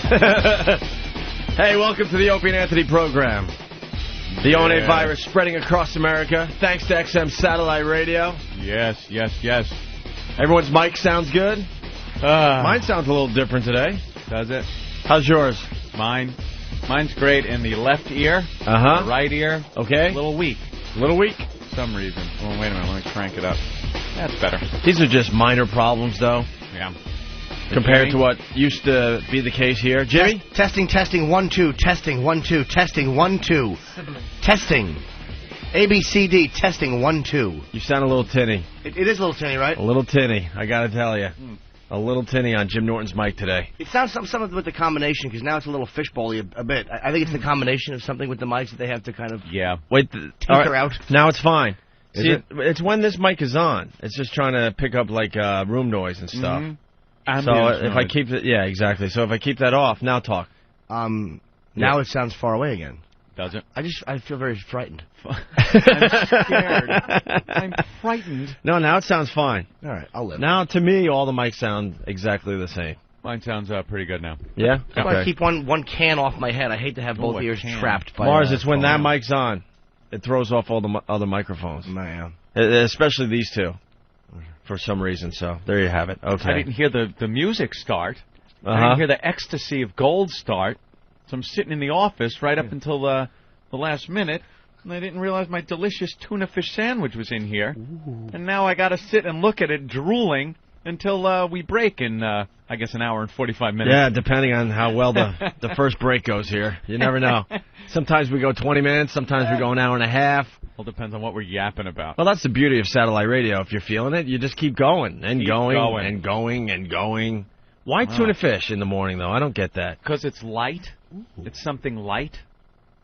Hey, welcome to the Opie and Anthony program. The ONA virus spreading across America, thanks to XM Satellite Radio. Yes. Everyone's mic sounds good? Mine sounds a little different today. Does it? How's yours? Mine's great in the left ear. Uh-huh. The right ear. Okay. A little weak. A little weak? For some reason. Oh, wait a minute. Let me crank it up. That's better. These are just minor problems, though. Yeah. Compared to what used to be the case here. Jimmy? Testing, 1, 2, testing, 1, 2, testing, 1, 2. Testing. ABCD, testing, 1, 2. You sound a little tinny. It is a little tinny, right? A little tinny, I gotta tell you. A little tinny on Jim Norton's mic today. It sounds something with the combination, because now it's a little fishbowl-y a bit. I think it's the combination of something with the mics that they have to kind of tinker out. Now it's fine. See, it's when this mic is on. It's just trying to pick up, like, room noise and stuff. So if I keep it, yeah, exactly. So if I keep that off, now talk. Now it sounds far away again. Does it? I feel very frightened. I'm scared. I'm frightened. No, now it sounds fine. All right, I'll live. Now, to me, all the mics sound exactly the same. Mine sounds pretty good now. Yeah? Okay. I keep one can off my head. I hate to have both ears trapped. By Mars, it's when that mic's on. It throws off all the other microphones. Especially these two. For some reason, so there you have it. Okay. I didn't hear the music start. I Uh-huh. didn't hear the ecstasy of gold start. So I'm sitting in the office right up until the last minute, and I didn't realize my delicious tuna fish sandwich was in here. Ooh. And now I got to sit and look at it drooling until we break in, I guess, an hour and 45 minutes. Yeah, depending on how well the first break goes here. You never know. Sometimes we go 20 minutes, sometimes we go an hour and a half. Well, depends on what we're yapping about. Well, that's the beauty of satellite radio. If you're feeling it, you just keep going and going. Why tuna fish in the morning, though? I don't get that. Because it's light. Ooh. It's something light.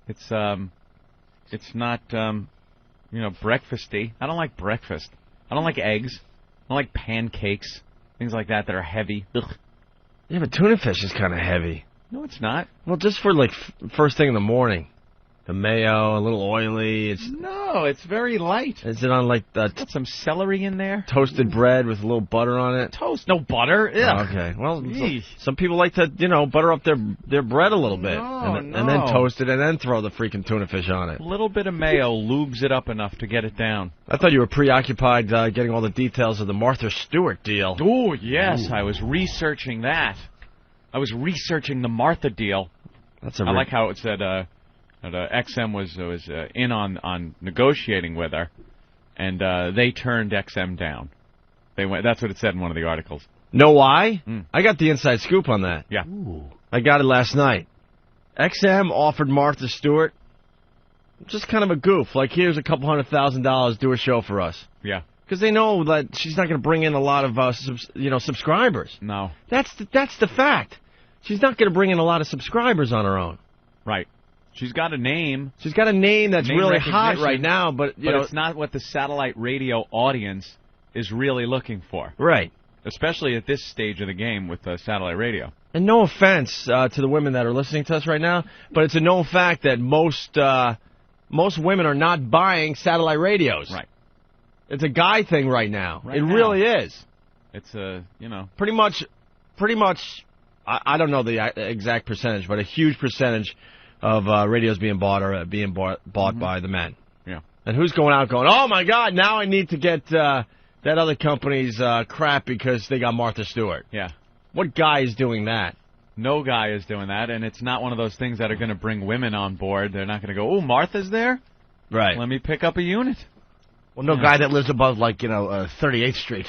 It's not, breakfasty. I don't like breakfast. I don't like eggs. I don't like pancakes. Things like that are heavy. Ugh. Yeah, but tuna fish is kind of heavy. No, it's not. Well, just for, like, first thing in the morning. The mayo, a little oily. No, it's very light. Is it on, like, got some celery in there? Toasted bread with a little butter on it? Toast? No butter? Ugh. Okay. Well, some people like to, butter up their bread a little bit. And then toast it and then throw the freaking tuna fish on it. A little bit of mayo lubes it up enough to get it down. I thought you were preoccupied getting all the details of the Martha Stewart deal. Oh, yes. Ooh. I was researching that. I was researching the Martha deal. I like how it said... XM was in on negotiating with her, and they turned XM down. That's what it said in one of the articles. Know why? I got the inside scoop on that. Yeah. Ooh. I got it last night. XM offered Martha Stewart just kind of a goof. Like, here's a couple $100,000, do a show for us. Yeah. Because they know that she's not going to bring in a lot of subscribers. No. That's the fact. She's not going to bring in a lot of subscribers on her own. Right. She's got a name. She's got a name that's really hot right now, but it's not what the satellite radio audience is really looking for. Right. Especially at this stage of the game with satellite radio. And no offense to the women that are listening to us right now, but it's a known fact that most women are not buying satellite radios. Right. It's a guy thing right now. Really is. It's pretty much. I don't know the exact percentage, but a huge percentage of radios being bought by the men. Yeah. And who's going out going, oh, my God, now I need to get that other company's crap because they got Martha Stewart. Yeah. What guy is doing that? No guy is doing that, and it's not one of those things that are going to bring women on board. They're not going to go, oh, Martha's there? Right. Let me pick up a unit. Well, no guy that lives above, 38th Street.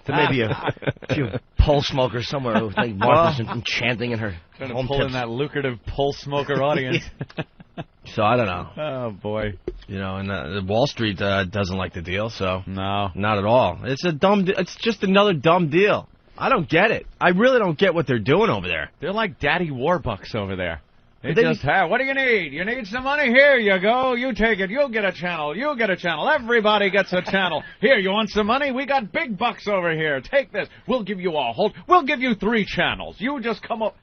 Maybe a few pole smokers somewhere who think Martha's enchanting in her trying to pull in that lucrative pole smoker audience. So, I don't know. Oh, boy. And Wall Street doesn't like the deal, so. No. Not at all. It's just another dumb deal. I don't get it. I really don't get what they're doing over there. They're like daddy warbucks over there. They just have, what do you need? You need some money? Here you go. You take it. You'll get a channel. You'll get a channel. Everybody gets a channel. Here, you want some money? We got big bucks over here. Take this. We'll give you a hold. We'll give you 3 channels. You just come up.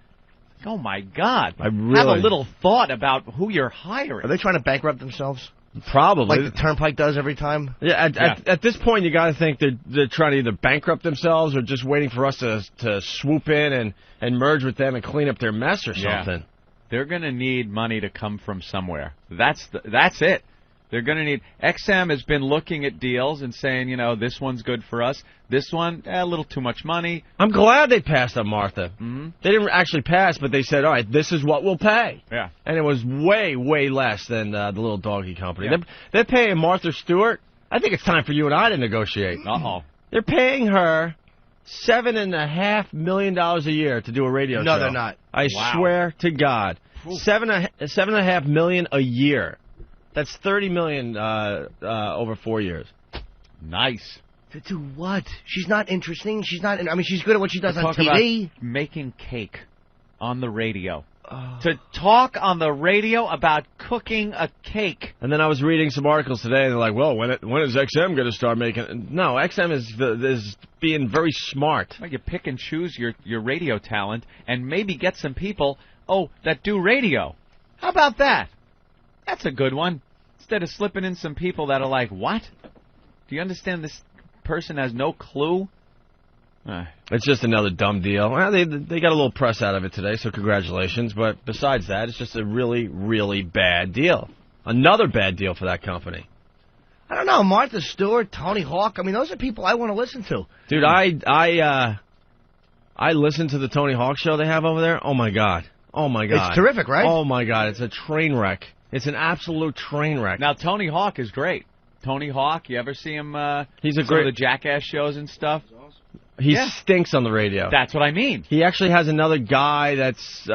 Oh, my God. Have a little thought about who you're hiring. Are they trying to bankrupt themselves? Probably. Like the Turnpike does every time? Yeah, at this point, you got to think they're trying to either bankrupt themselves or just waiting for us to swoop in and merge with them and clean up their mess or something. They're going to need money to come from somewhere. That's it. They're going to need... XM has been looking at deals and saying, this one's good for us. This one, a little too much money. I'm glad they passed on Martha. Mm-hmm. They didn't actually pass, but they said, all right, this is what we'll pay. Yeah. And it was way, way less than the little doggy company. Yeah. They're paying Martha Stewart. I think it's time for you and I to negotiate. Uh-oh. They're paying her $7.5 million a year to do a radio show. No, they're not. I swear to God. $7.5 million a year. That's $30 million over 4 years. Nice. To do what? She's not interesting. She's not. I mean, she's good at what she does on TV. About making cake on the radio. To talk on the radio about cooking a cake. And then I was reading some articles today, and they're like, "Well, when is XM going to start making?" No, XM is being very smart. Well, you pick and choose your radio talent, and maybe get some people that do radio. How about that? That's a good one. Instead of slipping in some people that are like, what? Do you understand this person has no clue? It's just another dumb deal. Well, they got a little press out of it today, so congratulations. But besides that, it's just a really, really bad deal. Another bad deal for that company. I don't know. Martha Stewart, Tony Hawk. I mean, those are people I want to listen to. Dude, I listened to the Tony Hawk show they have over there. Oh, my God. Oh, my God. It's terrific, right? Oh, my God. It's a train wreck. It's an absolute train wreck. Now, Tony Hawk is great. Tony Hawk, you ever see him He's a some of the Jackass shows and stuff? He stinks on the radio. That's what I mean. He actually has another guy that's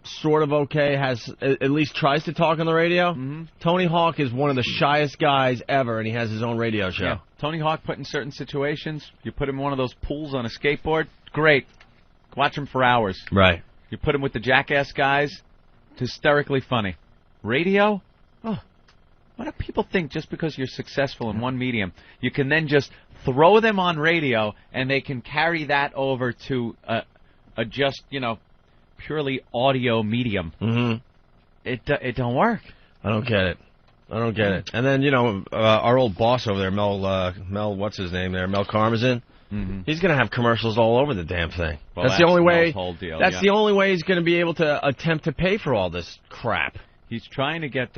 sort of okay, at least tries to talk on the radio. Mm-hmm. Tony Hawk is one of the shyest guys ever, and he has his own radio show. Yeah. Tony Hawk put in certain situations. You put him in one of those pools on a skateboard, great. Watch him for hours. Right. You put him with the Jackass guys, hysterically funny. Radio? Oh, what do people think just because you're successful in one medium, you can then just throw them on radio and they can carry that over to a just, purely audio medium? Mm-hmm. It don't work. I don't get it. And then, our old boss over there, Mel, what's his name there? Mel Karmazin. Mm-hmm. He's going to have commercials all over the damn thing. Well, that's the only way. Whole deal, that's the only way he's going to be able to attempt to pay for all this crap. He's trying to get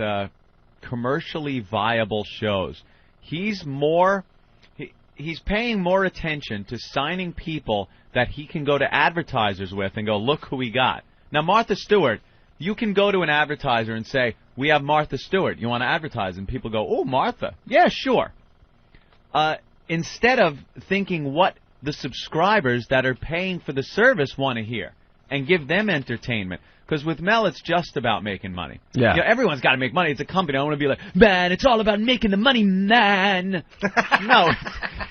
commercially viable shows. He's paying more attention to signing people that he can go to advertisers with and go, look who we got. Now, Martha Stewart, you can go to an advertiser and say, we have Martha Stewart. You want to advertise? And people go, oh, Martha. Yeah, sure. Instead of thinking what the subscribers that are paying for the service want to hear and give them entertainment. Because with Mel, it's just about making money. Yeah. Everyone's got to make money. It's a company. I don't want to be like, man, it's all about making the money, man. No,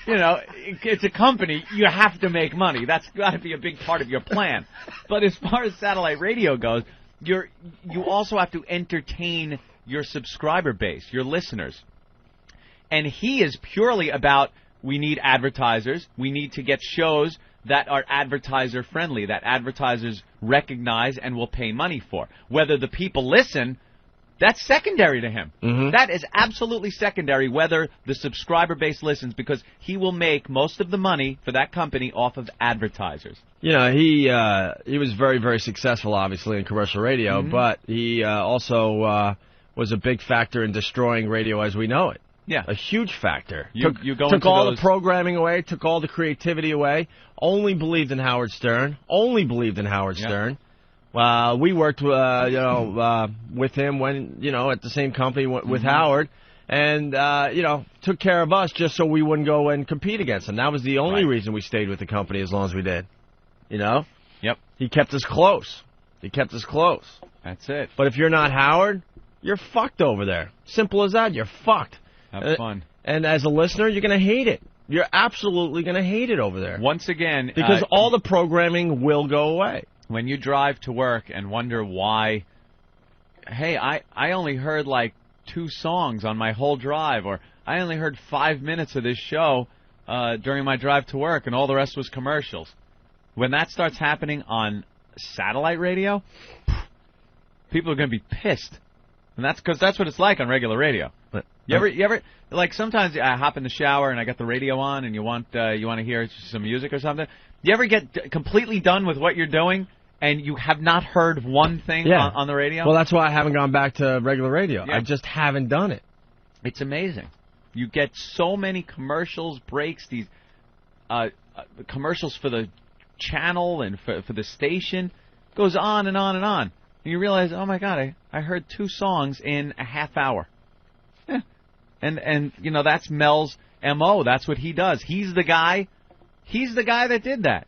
it's a company. You have to make money. That's got to be a big part of your plan. But as far as satellite radio goes, you also have to entertain your subscriber base, your listeners. And he is purely about, we need advertisers. We need to get shows that are advertiser-friendly, that advertisers recognize and will pay money for. Whether the people listen, that's secondary to him. Mm-hmm. That is absolutely secondary, whether the subscriber base listens, because he will make most of the money for that company off of advertisers. He was very, very successful, obviously, in commercial radio, Mm-hmm. but he also was a big factor in destroying radio as we know it. Yeah. A huge factor. Took all the programming away, took all the creativity away, only believed in Howard Stern, Stern. We worked, with him when, at the same company with Howard, and, took care of us just so we wouldn't go and compete against him. That was the only reason we stayed with the company as long as we did. Yep. He kept us close. That's it. But if you're not Howard, you're fucked over there. Simple as that. You're fucked. Have fun. And as a listener, you're going to hate it. You're absolutely going to hate it over there. Once again, because all the programming will go away. When you drive to work and wonder why, hey, I only heard like 2 songs on my whole drive, or I only heard 5 minutes of this show during my drive to work, and all the rest was commercials. When that starts happening on satellite radio, people are going to be pissed. And that's because that's what it's like on regular radio. You ever like sometimes I hop in the shower and I got the radio on and you want to hear some music or something. You ever get completely done with what you're doing and you have not heard one thing on the radio? Well, that's why I haven't gone back to regular radio. Yeah. I just haven't done it. It's amazing. You get so many commercials, breaks, these commercials for the channel and for the station. Goes on and on and on. And you realize, oh, my God, I heard 2 songs in a half hour. And you know, that's Mel's M.O. That's what he does. He's the guy that did that.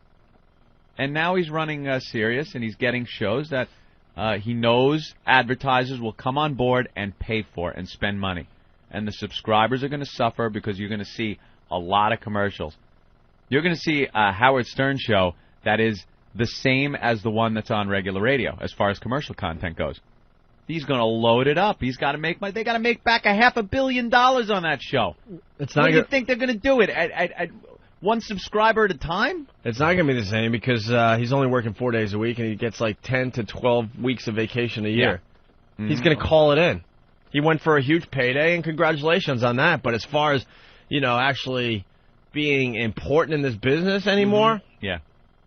And now he's running Sirius, and he's getting shows that he knows advertisers will come on board and pay for and spend money. And the subscribers are going to suffer because you're going to see a lot of commercials. You're going to see a Howard Stern show that is the same as the one that's on regular radio as far as commercial content goes. He's going to load it up. He's got to make they got to make back $500 million on that show. It's not. What do you think they're going to do it at one subscriber at a time? It's not going to be the same because he's only working 4 days a week and he gets like 10 to 12 weeks of vacation a year. Yeah. He's going to call it in. He went for a huge payday, and congratulations on that. But as far as, actually being important in this business anymore, yeah,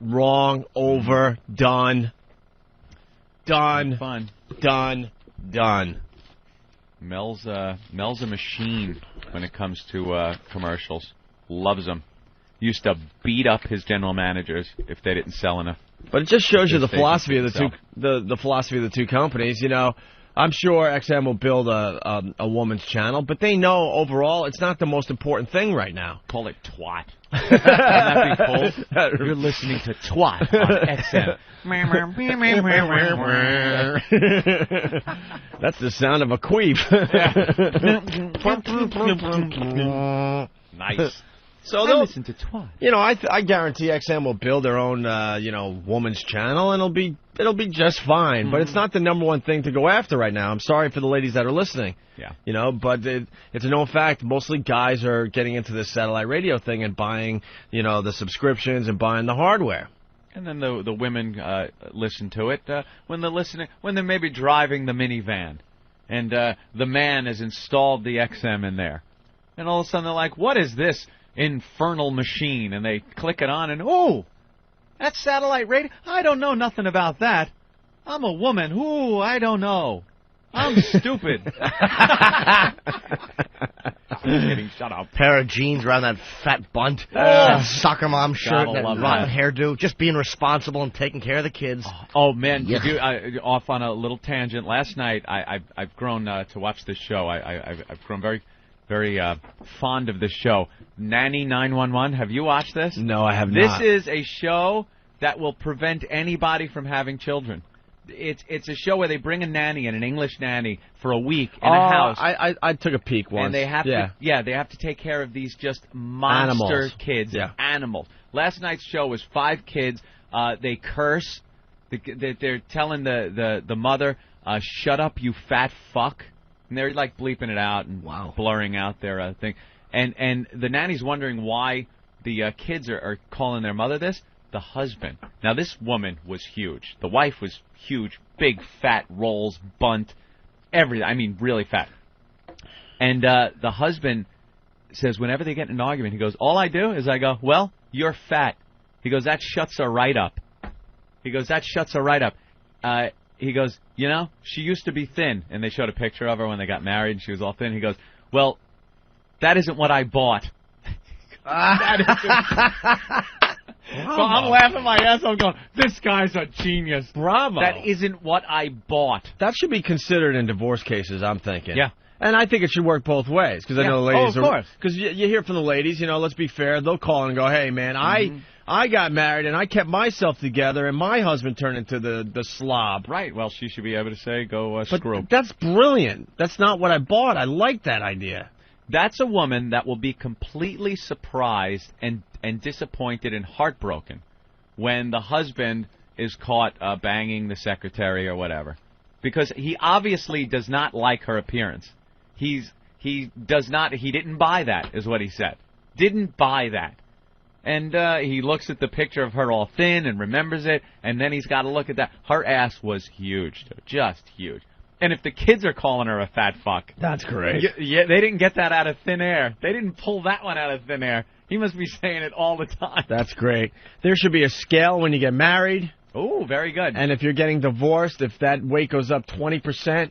wrong, over, done. Fun. Done. Mel's a machine when it comes to commercials. Loves them. Used to beat up his general managers if they didn't sell enough. But it just shows you the philosophy of the philosophy of the two companies. I'm sure XM will build a woman's channel, but they know overall it's not the most important thing right now. Call it twat. Wouldn't that be cool? You're listening to twat on XM. That's the sound of a queef. Nice. So they'll listen to twat. I guarantee XM will build their own, woman's channel, and it'll be just fine. But it's not the number one thing to go after right now. I'm sorry for the ladies that are listening. Yeah. But it's a known fact. Mostly guys are getting into this satellite radio thing and buying, the subscriptions and buying the hardware. And then the women listen to it when they're maybe driving the minivan, and the man has installed the XM in there, and all of a sudden they're like, "What is this infernal machine?" And they click it on, and oh, that's satellite radio. I don't know nothing about that. I'm a woman. Ooh, I don't know. I'm stupid. Kidding, shut up. Pair of jeans around that fat bunt, soccer mom shirt, that rotten hairdo. Just being responsible and taking care of the kids. Oh man, off on a little tangent. Last night, I've grown to watch this show. I've grown very, very fond of this show. Nanny 911. Have you watched this? No, I have not. This is a show that will prevent anybody from having children. It's a show where they bring a nanny, an English nanny, for a week in a house. I took a peek once. And they have they have to take care of these just monster kids, animals. Last night's show was 5 kids. They curse. They're telling the mother, "Shut up, you fat fuck," and they're like bleeping it out and blurring out their thing. And the nanny's wondering why the kids are calling their mother this. The husband. Now, this woman was huge. The wife was huge, big, fat rolls, bunt, everything. I mean, really fat. And the husband says whenever they get in an argument, he goes, "All I do is I go, well, you're fat." He goes, "That shuts her right up." He goes, he goes, she used to be thin. And they showed a picture of her when they got married, and she was all thin. He goes, "Well, that isn't what I bought." So I'm laughing my ass off going, this guy's a genius. Bravo. That isn't what I bought. That should be considered in divorce cases, I'm thinking. Yeah. And I think it should work both ways. Because I know the ladies of course. Because you hear from the ladies, let's be fair, they'll call and go, "Hey, man, I got married and I kept myself together and my husband turned into the slob." Right. Well, she should be able to say, go screw. That's brilliant. That's not what I bought. I like that idea. That's a woman that will be completely surprised and disappointed and heartbroken when the husband is caught banging the secretary or whatever, because he obviously does not like her appearance. He didn't buy that, is what he said. Didn't buy that. And he looks at the picture of her all thin and remembers it, and then he's got to look at that. Her ass was huge, just huge. And if the kids are calling her a fat fuck. That's great. Yeah, they didn't get that out of thin air. They didn't pull that one out of thin air. He must be saying it all the time. That's great. There should be a scale when you get married. Oh, very good. And if you're getting divorced, if that weight goes up 20%,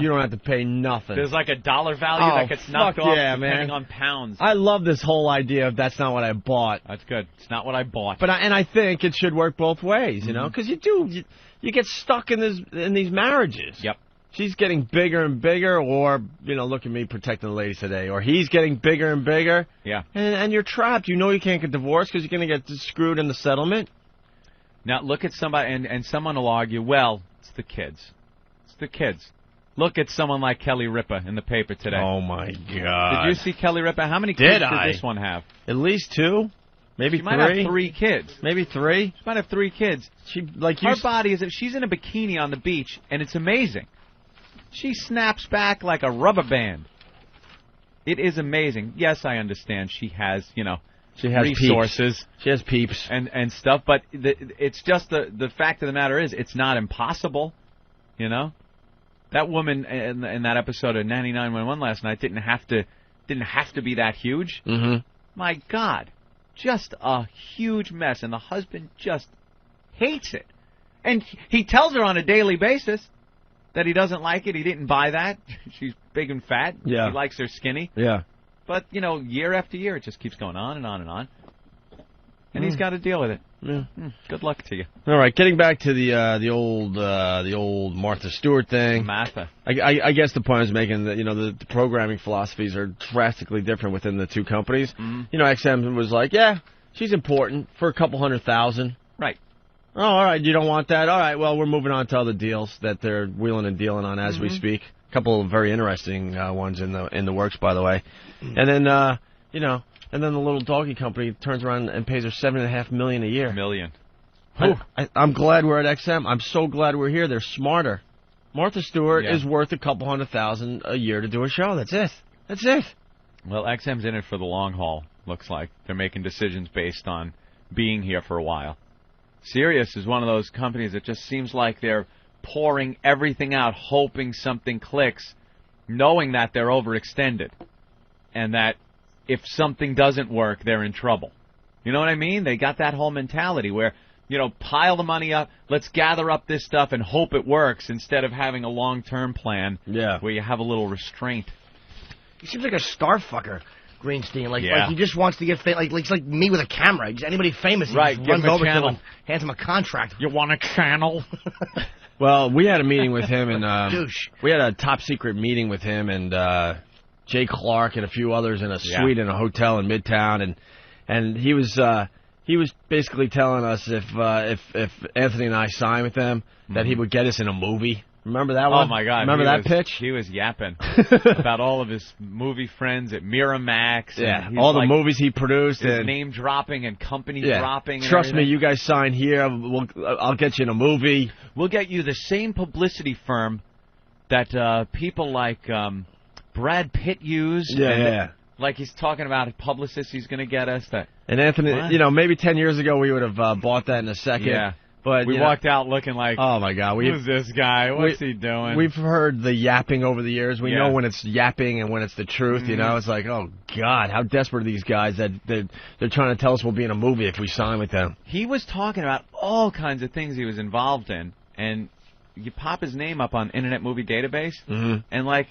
you don't have to pay nothing. There's like a dollar value that gets knocked off depending on pounds. I love this whole idea of that's not what I bought. That's good. It's not what I bought. But I think it should work both ways, you know, because you get stuck in these marriages. Yep. She's getting bigger and bigger, or, you know, look at me protecting the ladies today, or he's getting bigger and bigger. Yeah. And you're trapped. You know you can't get divorced because you're going to get screwed in the settlement. Now, look at somebody, and someone will argue, well, it's the kids. It's the kids. Look at someone like Kelly Ripa in the paper today. Oh, my God. Did you see Kelly Ripa? How many kids did this one have? At least 2. Maybe she 3. She might have 3 kids. Maybe 3. She might have 3 kids. Her body is, she's in a bikini on the beach, and it's amazing. She snaps back like a rubber band. It is amazing. Yes, I understand she has, you know, she has resources. Peeps. She has peeps. And stuff, but it's just the fact of the matter is it's not impossible, you know? That woman in that episode of Nanny 911 last night didn't have to be that huge. Mm-hmm. My God. Just a huge mess, and the husband just hates it. And he tells her on a daily basis that he doesn't like it. He didn't buy that. She's big and fat. Yeah. He likes her skinny. Yeah. But, you know, year after year, it just keeps going on and on and on. And he's got to deal with it. Yeah. Good luck to you. All right, getting back to the old Martha Stewart thing. Martha. I guess the point I was making that, you know, the programming philosophies are drastically different within the two companies. Mm-hmm. You know, XM was like, yeah, she's important for a couple $100,000. Right. Oh, all right, you don't want that? All right, well, we're moving on to other deals that they're wheeling and dealing on as we speak. A couple of very interesting ones in the works, by the way. And then, you know, and then the little doggy company turns around and pays her $7.5 million a year. I'm glad we're at XM. I'm so glad we're here. They're smarter. Martha Stewart is worth a couple $100,000 a year to do a show. That's it. That's it. Well, XM's in it for the long haul, looks like. They're making decisions based on being here for a while. Sirius is one of those companies that just seems like they're pouring everything out, hoping something clicks, knowing that they're overextended, and that if something doesn't work, they're in trouble. You know what I mean? They got that whole mentality where, you know, pile the money up, let's gather up this stuff and hope it works instead of having a long-term plan where you have a little restraint. He seems like a star fucker, Greenstein. Like he just wants to get famous. Like, it's like me with a camera. Anybody famous, he just runs over to him and hands him a contract. You want a channel? Well, we had a meeting with him, and we had a top-secret meeting with him and Jay Clark and a few others in a suite in a hotel in Midtown, and he was basically telling us if Anthony and I signed with them that he would get us in a movie. Remember that one? Oh my God! Remember that pitch? He was yapping about all of his movie friends at Miramax. Yeah, all the movies he produced, his and name dropping and company dropping. And trust me, you guys sign here. I'll get you in a movie. We'll get you the same publicity firm that people like Brad Pitt use. Yeah. Like he's talking about publicists he's going to get us. And Anthony, you know, maybe 10 years ago we would have bought that in a second. Yeah. But we walked out looking like, oh my God, who's this guy? What's he doing? We've heard the yapping over the years. We know when it's yapping and when it's the truth. You know, it's like, oh God, how desperate are these guys that they're trying to tell us we'll be in a movie if we sign with them. He was talking about all kinds of things he was involved in, and you pop his name up on Internet Movie Database, and like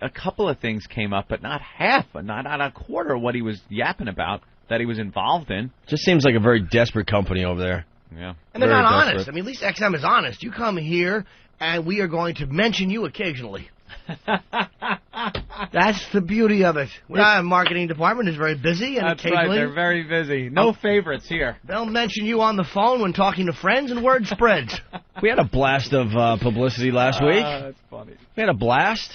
a couple of things came up, but not half, not a quarter of what he was yapping about that he was involved in. Just seems like a very desperate company over there. Yeah. And they're not honest. I mean, at least XM is honest. You come here, and we are going to mention you occasionally. That's the beauty of it. Our marketing department is very busy, and that's occasionally... right, they're very busy. No favorites here. They'll mention you on the phone when talking to friends, and word spreads. We had a blast of publicity last week. That's funny. We had a blast.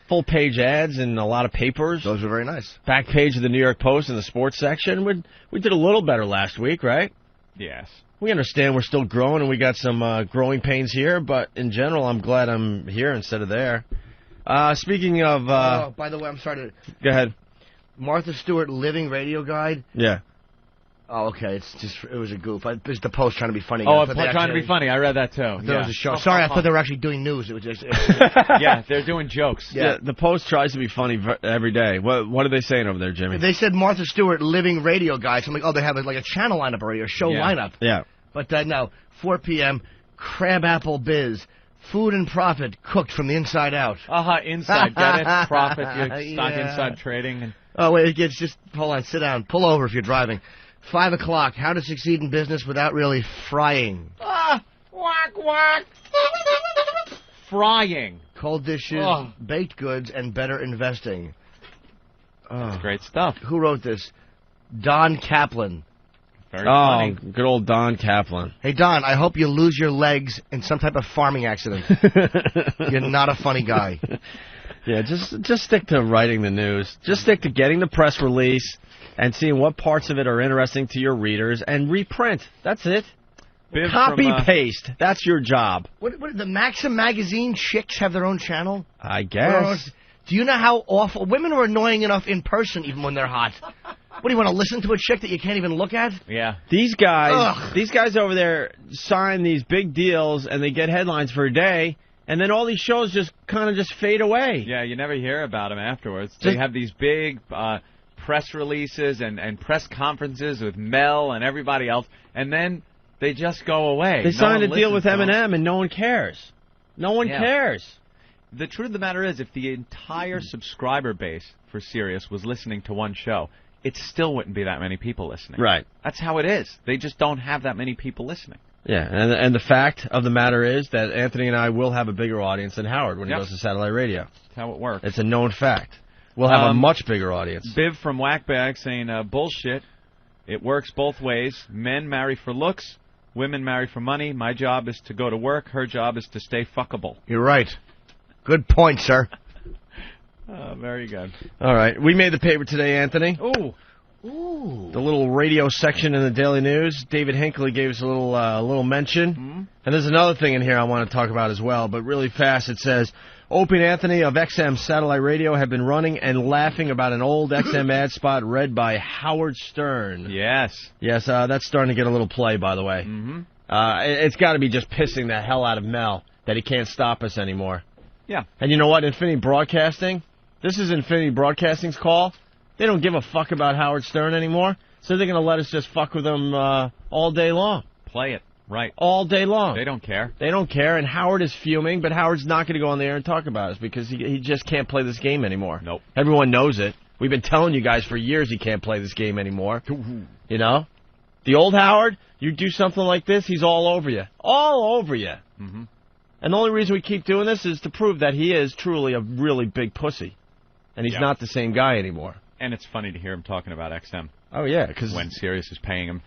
Full-page ads in a lot of papers. Those were very nice. Back page of the New York Post in the sports section. We did a little better last week, right? Yes. We understand we're still growing and we got some growing pains here, but in general, I'm glad I'm here instead of there. Speaking of... by the way, I'm sorry to... Go ahead. Martha Stewart Living Radio Guide. Yeah. Oh, okay. It was a goof. It's the Post trying to be funny. Oh, trying to be funny. I read that too. It was a show. Sorry, I thought they were actually doing news. It was just. Yeah, they're doing jokes. Yeah, the Post tries to be funny every day. What are they saying over there, Jimmy? They said Martha Stewart, living radio guy. So I'm like, oh, they have like a channel lineup already, a show lineup. Yeah. But no, 4 p.m. Crabapple Biz. Food and profit cooked from the inside out. Inside. Get it? Profit. You're stock inside trading. Oh, wait, hold on, sit down. Pull over if you're driving. 5 o'clock, how to succeed in business without really frying. Whack. Frying. Cold dishes, baked goods, and better investing. That's great stuff. Who wrote this? Don Kaplan. Very funny. Good old Don Kaplan. Hey, Don, I hope you lose your legs in some type of farming accident. You're not a funny guy. Yeah, just stick to writing the news. Just stick to getting the press release and seeing what parts of it are interesting to your readers and reprint. That's it. Copy-paste. That's your job. What the Maxim magazine chicks have their own channel? I guess. Do you know how awful... Women are annoying enough in person even when they're hot. What, do you want to listen to a chick that you can't even look at? Yeah. These guys over there sign these big deals and they get headlines for a day, and then all these shows just kind of fade away. Yeah, you never hear about them afterwards. They have these big press releases and press conferences with Mel and everybody else, and then they just go away. They signed a deal with Eminem, and no one cares. No one cares. The truth of the matter is, if the entire subscriber base for Sirius was listening to one show, it still wouldn't be that many people listening. Right. That's how it is. They just don't have that many people listening. Yeah, and the fact of the matter is that Anthony and I will have a bigger audience than Howard when he goes to satellite radio. That's how it works. It's a known fact. We'll have a much bigger audience. Biv from Wackbag saying, bullshit. It works both ways. Men marry for looks. Women marry for money. My job is to go to work. Her job is to stay fuckable. You're right. Good point, sir. Very good. All right. We made the paper today, Anthony. Ooh. The little radio section in the Daily News. David Hinckley gave us a little mention. Mm-hmm. And there's another thing in here I want to talk about as well, but really fast. It says, Opie and Anthony of XM Satellite Radio have been running and laughing about an old XM ad spot read by Howard Stern. Yes. Yes, that's starting to get a little play, by the way. Mm-hmm. It's got to be just pissing the hell out of Mel that he can't stop us anymore. Yeah. And you know what? Infinity Broadcasting, this is Infinity Broadcasting's call. They don't give a fuck about Howard Stern anymore, so they're going to let us just fuck with them all day long. Play it. Right. All day long. They don't care. They don't care, and Howard is fuming, but Howard's not going to go on the air and talk about us because he just can't play this game anymore. Nope. Everyone knows it. We've been telling you guys for years he can't play this game anymore. You know? The old Howard, you do something like this, he's all over you. All over you. Mm-hmm. And the only reason we keep doing this is to prove that he is truly a really big pussy. And he's not the same guy anymore. And it's funny to hear him talking about XM. Oh, yeah. Because when Sirius is paying him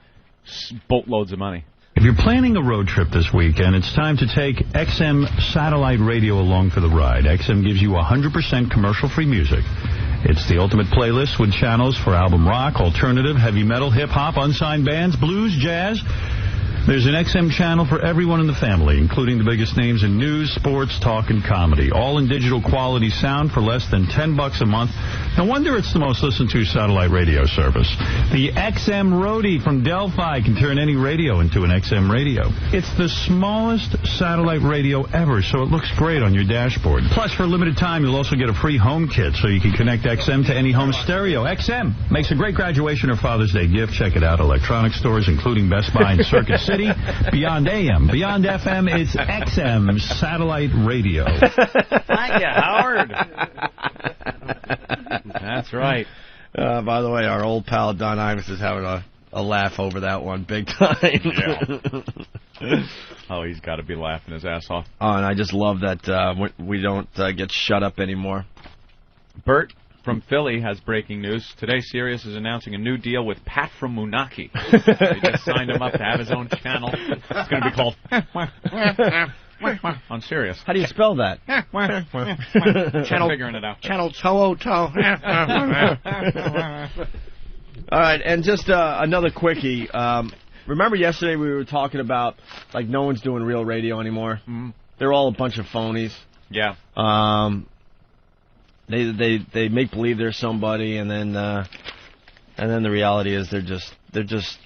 boatloads of money. If you're planning a road trip this weekend, it's time to take XM Satellite Radio along for the ride. XM gives you 100% commercial-free music. It's the ultimate playlist with channels for album rock, alternative, heavy metal, hip-hop, unsigned bands, blues, jazz. There's an XM channel for everyone in the family, including the biggest names in news, sports, talk, and comedy. All in digital quality sound for less than $10 a month. No wonder it's the most listened to satellite radio service. The XM Roadie from Delphi can turn any radio into an XM radio. It's the smallest satellite radio ever, so it looks great on your dashboard. Plus, for a limited time, you'll also get a free home kit, so you can connect XM to any home stereo. XM makes a great graduation or Father's Day gift. Check it out. Electronic stores, including Best Buy and Circuit City. Beyond AM, beyond FM, it's XM Satellite Radio. Thank you, Howard. That's right. By the way, our old pal Don Imus is having a laugh over that one big time. Yeah. Oh, he's got to be laughing his ass off. Oh, and I just love that we don't get shut up anymore. Bert from Philly has breaking news. Today, Sirius is announcing a new deal with Pat from Moonachie. They just signed him up to have his own channel. It's going to be called on Sirius. How do you spell that? Channel, figuring it out. Channel Toe. All right, and just another quickie. Remember yesterday we were talking about, like, no one's doing real radio anymore? Mm-hmm. They're all a bunch of phonies. Yeah. They make believe they're somebody, and then the reality is they're just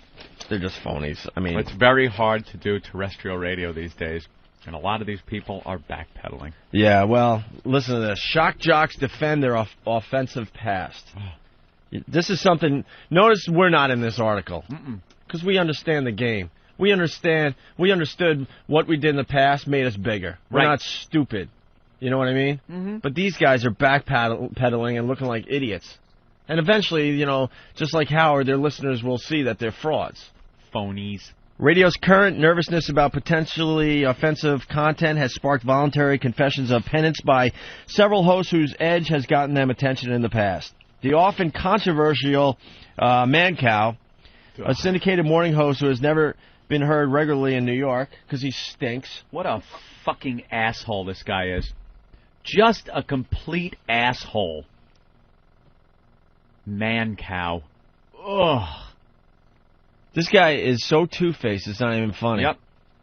They're just phonies. I mean, it's very hard to do terrestrial radio these days, and a lot of these people are backpedaling. Yeah, well, listen to this. Shock jocks defend their offensive past. This is something. Notice we're not in this article because we understand the game. We understood what we did in the past made us bigger. We're not stupid. You know what I mean? Mm-hmm. But these guys are backpedaling and looking like idiots. And eventually, you know, just like Howard, their listeners will see that they're frauds. Phonies. Radio's current nervousness about potentially offensive content has sparked voluntary confessions of penance by several hosts whose edge has gotten them attention in the past. The often controversial Mancow, a syndicated morning host who has never been heard regularly in New York because he stinks. What a fucking asshole this guy is. Just a complete asshole. Mancow. Ugh. This guy is so two-faced, it's not even funny. Yep.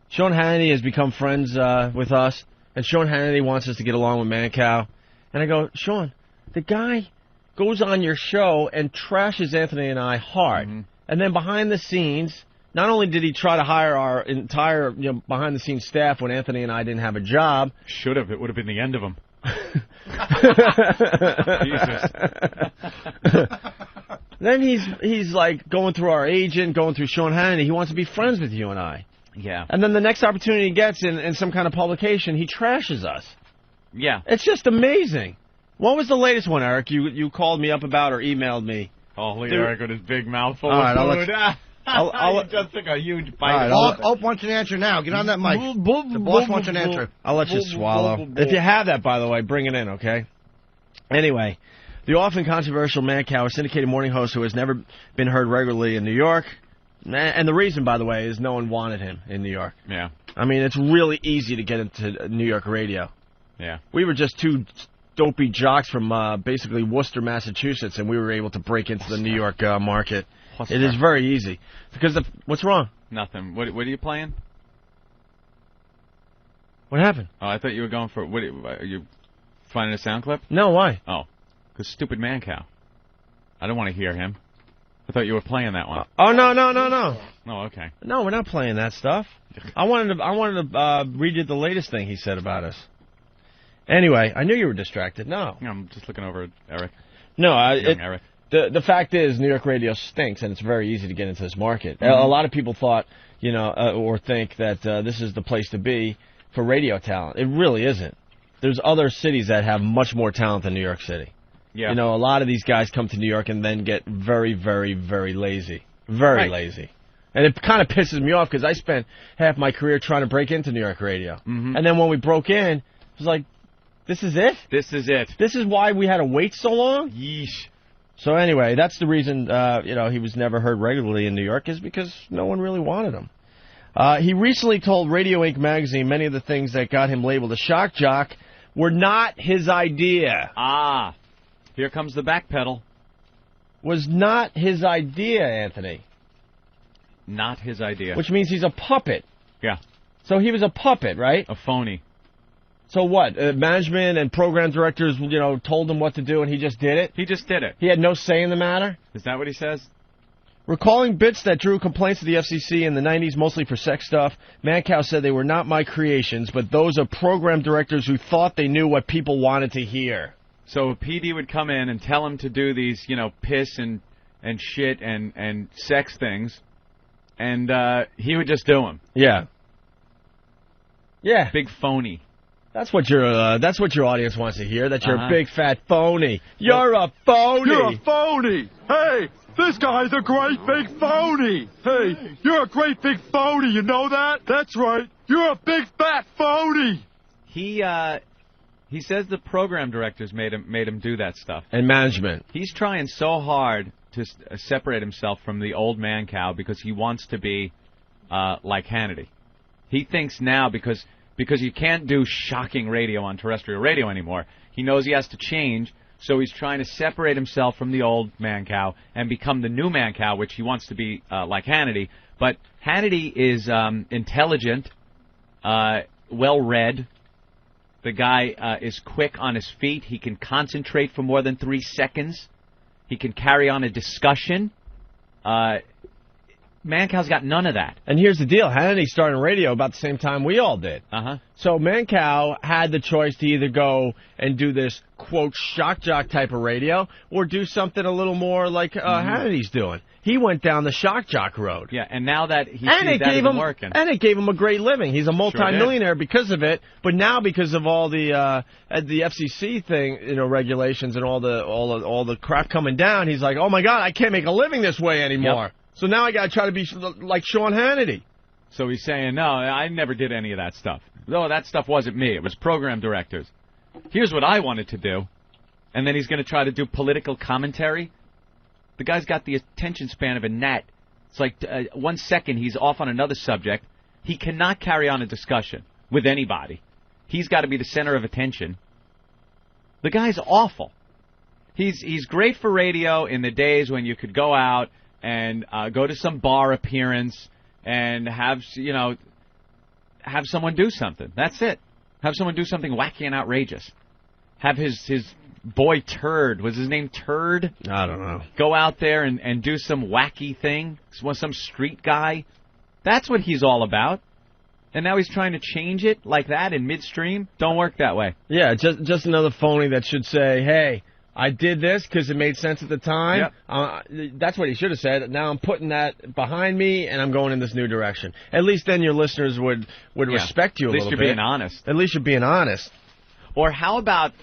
Sean Hannity has become friends with us, and Sean Hannity wants us to get along with Mancow. And I go, Sean, the guy goes on your show and trashes Anthony and I hard. Mm-hmm. And then behind the scenes, not only did he try to hire our entire behind-the-scenes staff when Anthony and I didn't have a job. Should have. It would have been the end of him. Jesus. Then he's like going through our agent, going through Sean Hannity. He wants to be friends with you and I. Yeah. And then the next opportunity he gets in some kind of publication, he trashes us. Yeah. It's just amazing. What was the latest one, Eric? You called me up about or emailed me? Oh, Eric with his big mouth full of food. I'll just took a huge bite. Right, Ope wants an answer now. Get on that mic. The boss wants an answer. I'll let you swallow. If you have that, by the way, bring it in, okay? Anyway, the often controversial Mancow, a syndicated morning host who has never been heard regularly in New York. And the reason, by the way, is no one wanted him in New York. Yeah. I mean, it's really easy to get into New York radio. Yeah. We were just two dopey jocks from basically Worcester, Massachusetts, and we were able to break into the New York market. It is very easy. Because what's wrong? Nothing. What are you playing? What happened? Oh, I thought you were going for... Are you finding a sound clip? No, why? Oh, because stupid Mancow. I don't want to hear him. I thought you were playing that one. Oh, no. Oh, okay. No, we're not playing that stuff. I wanted to read you the latest thing he said about us. Anyway, I knew you were distracted. No. I'm just looking over at Eric. No, Eric. The fact is, New York radio stinks, and it's very easy to get into this market. Mm-hmm. A lot of people thought, or think that this is the place to be for radio talent. It really isn't. There's other cities that have much more talent than New York City. Yeah. A lot of these guys come to New York and then get very, very, very lazy. Very lazy. And it kind of pisses me off because I spent half my career trying to break into New York radio. Mm-hmm. And then when we broke in, it was like, this is it? This is it. This is why we had to wait so long? Yeesh. So anyway, that's the reason, he was never heard regularly in New York is because no one really wanted him. He recently told Radio Inc. magazine many of the things that got him labeled a shock jock were not his idea. Ah, here comes the backpedal. Was not his idea, Anthony. Not his idea. Which means he's a puppet. Yeah. So he was a puppet, right? A phony. So what? Management and program directors, told him what to do, and he just did it? He just did it. He had no say in the matter? Is that what he says? Recalling bits that drew complaints to the FCC in the 90s, mostly for sex stuff, Mancow said they were not my creations, but those of program directors who thought they knew what people wanted to hear. So a PD would come in and tell him to do these, piss and shit and sex things, and he would just do them. Yeah. Yeah. Big phony. That's what your audience wants to hear. That you're a big fat phony. You're a phony. You're a phony. Hey, this guy's a great big phony. Hey, you're a great big phony. You know that? That's right. You're a big fat phony. He says the program directors made him do that stuff. And management. He's trying so hard to separate himself from the old Mancow because he wants to be like Hannity. He thinks now because you can't do shocking radio on terrestrial radio anymore, he knows he has to change, so he's trying to separate himself from the old Mancow and become the new Mancow, which he wants to be like Hannity. But Hannity is intelligent, well-read. The guy is quick on his feet. He can concentrate for more than 3 seconds. He can carry on a discussion. Mancow's got none of that. And here's the deal. Hannity started radio about the same time we all did. Uh-huh. So Mancow had the choice to either go and do this, quote, shock jock type of radio or do something a little more like Hannity's doing. He went down the shock jock road. Yeah, and now that he sees that isn't working. And it gave him a great living. He's a multi-millionaire because of it. But now because of all the FCC thing, regulations and all the crap coming down, he's like, oh my God, I can't make a living this way anymore. Yep. So now I got to try to be like Sean Hannity. So he's saying, no, I never did any of that stuff. No, that stuff wasn't me. It was program directors. Here's what I wanted to do. And then he's going to try to do political commentary. The guy's got the attention span of a gnat. It's like 1 second he's off on another subject. He cannot carry on a discussion with anybody. He's got to be the center of attention. The guy's awful. He's great for radio in the days when you could go out and go to some bar appearance and have someone do something. That's it. Have someone do something wacky and outrageous. Have his boy Turd, was his name Turd? I don't know. Go out there and do some wacky thing, some street guy. That's what he's all about. And now he's trying to change it like that in midstream. Don't work that way. Yeah, just another phony that should say, hey, I did this because it made sense at the time. Yep. That's what he should have said. Now I'm putting that behind me, and I'm going in this new direction. At least then your listeners would respect you a little bit. At least you're being honest. At least you're being honest. Or how about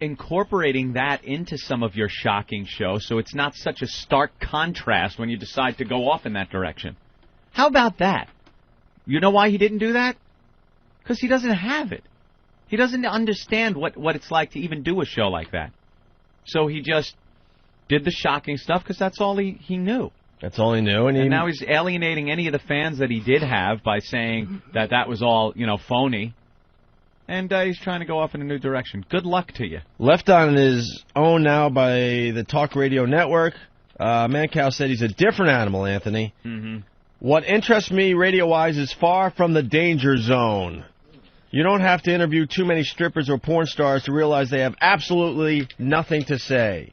incorporating that into some of your shocking shows so it's not such a stark contrast when you decide to go off in that direction? How about that? You know why he didn't do that? Because he doesn't have it. He doesn't understand what it's like to even do a show like that. So he just did the shocking stuff because that's all he knew. That's all he knew. And now he's alienating any of the fans that he did have by saying that was all, phony. And he's trying to go off in a new direction. Good luck to you. Left on his own now by the Talk Radio Network. Mancow said he's a different animal, Anthony. Mm-hmm. What interests me radio-wise is far from the danger zone. You don't have to interview too many strippers or porn stars to realize they have absolutely nothing to say.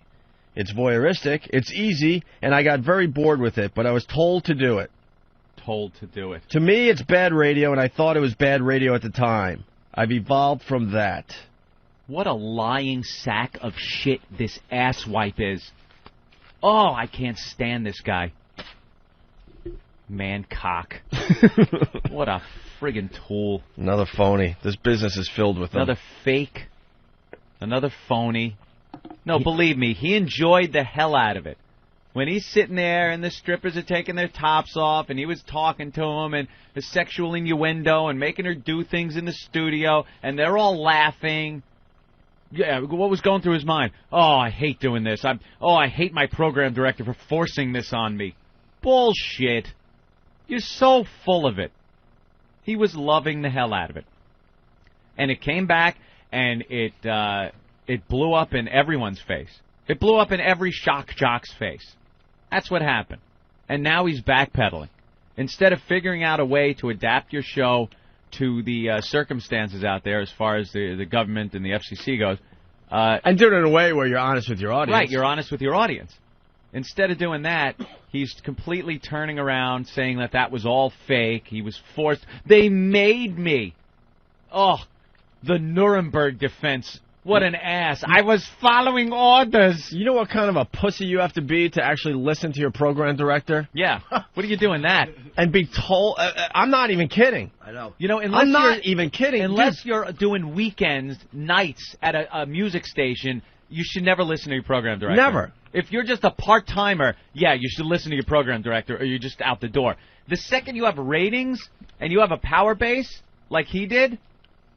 It's voyeuristic, it's easy, and I got very bored with it, but I was told to do it. Told to do it. To me, it's bad radio, and I thought it was bad radio at the time. I've evolved from that. What a lying sack of shit this asswipe is. Oh, I can't stand this guy. Mancock. What a friggin' tool. Another phony. This business is filled with them. Another fake. Another phony. No, believe me, he enjoyed the hell out of it. When he's sitting there and the strippers are taking their tops off and he was talking to them and the sexual innuendo and making her do things in the studio and they're all laughing. Yeah, what was going through his mind? Oh, I hate doing this. I hate my program director for forcing this on me. Bullshit. You're so full of it. He was loving the hell out of it. And it came back and it blew up in everyone's face. It blew up in every shock jock's face. That's what happened. And now he's backpedaling. Instead of figuring out a way to adapt your show to the circumstances out there as far as the government and the FCC goes. And do it in a way where you're honest with your audience. Right, you're honest with your audience. Instead of doing that, he's completely turning around, saying that was all fake. He was forced. They made me. Oh, the Nuremberg defense. What an ass. I was following orders. You know what kind of a pussy you have to be to actually listen to your program director? Yeah. What are you doing that? And be told... I'm not even kidding. I know. I'm not even kidding. Unless you're doing weekends, nights at a music station, you should never listen to your program director. Never. If you're just a part-timer, yeah, you should listen to your program director or you're just out the door. The second you have ratings and you have a power base, like he did...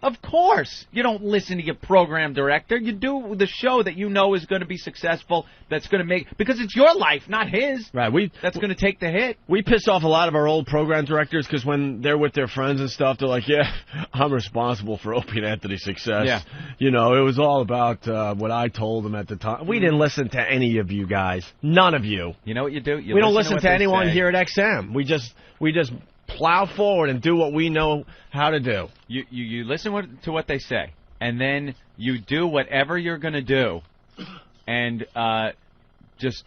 Of course. You don't listen to your program director. You do the show that you know is going to be successful, that's going to make... Because it's your life, not his. Right. That's going to take the hit. We piss off a lot of our old program directors because when they're with their friends and stuff, they're like, yeah, I'm responsible for Opie and Anthony's success. Yeah. It was all about what I told them at the time. We didn't listen to any of you guys. None of you. You know what you do? We don't listen to anyone here at XM. We just plow forward and do what we know how to do. You listen to what they say, and then you do whatever you're going to do, and just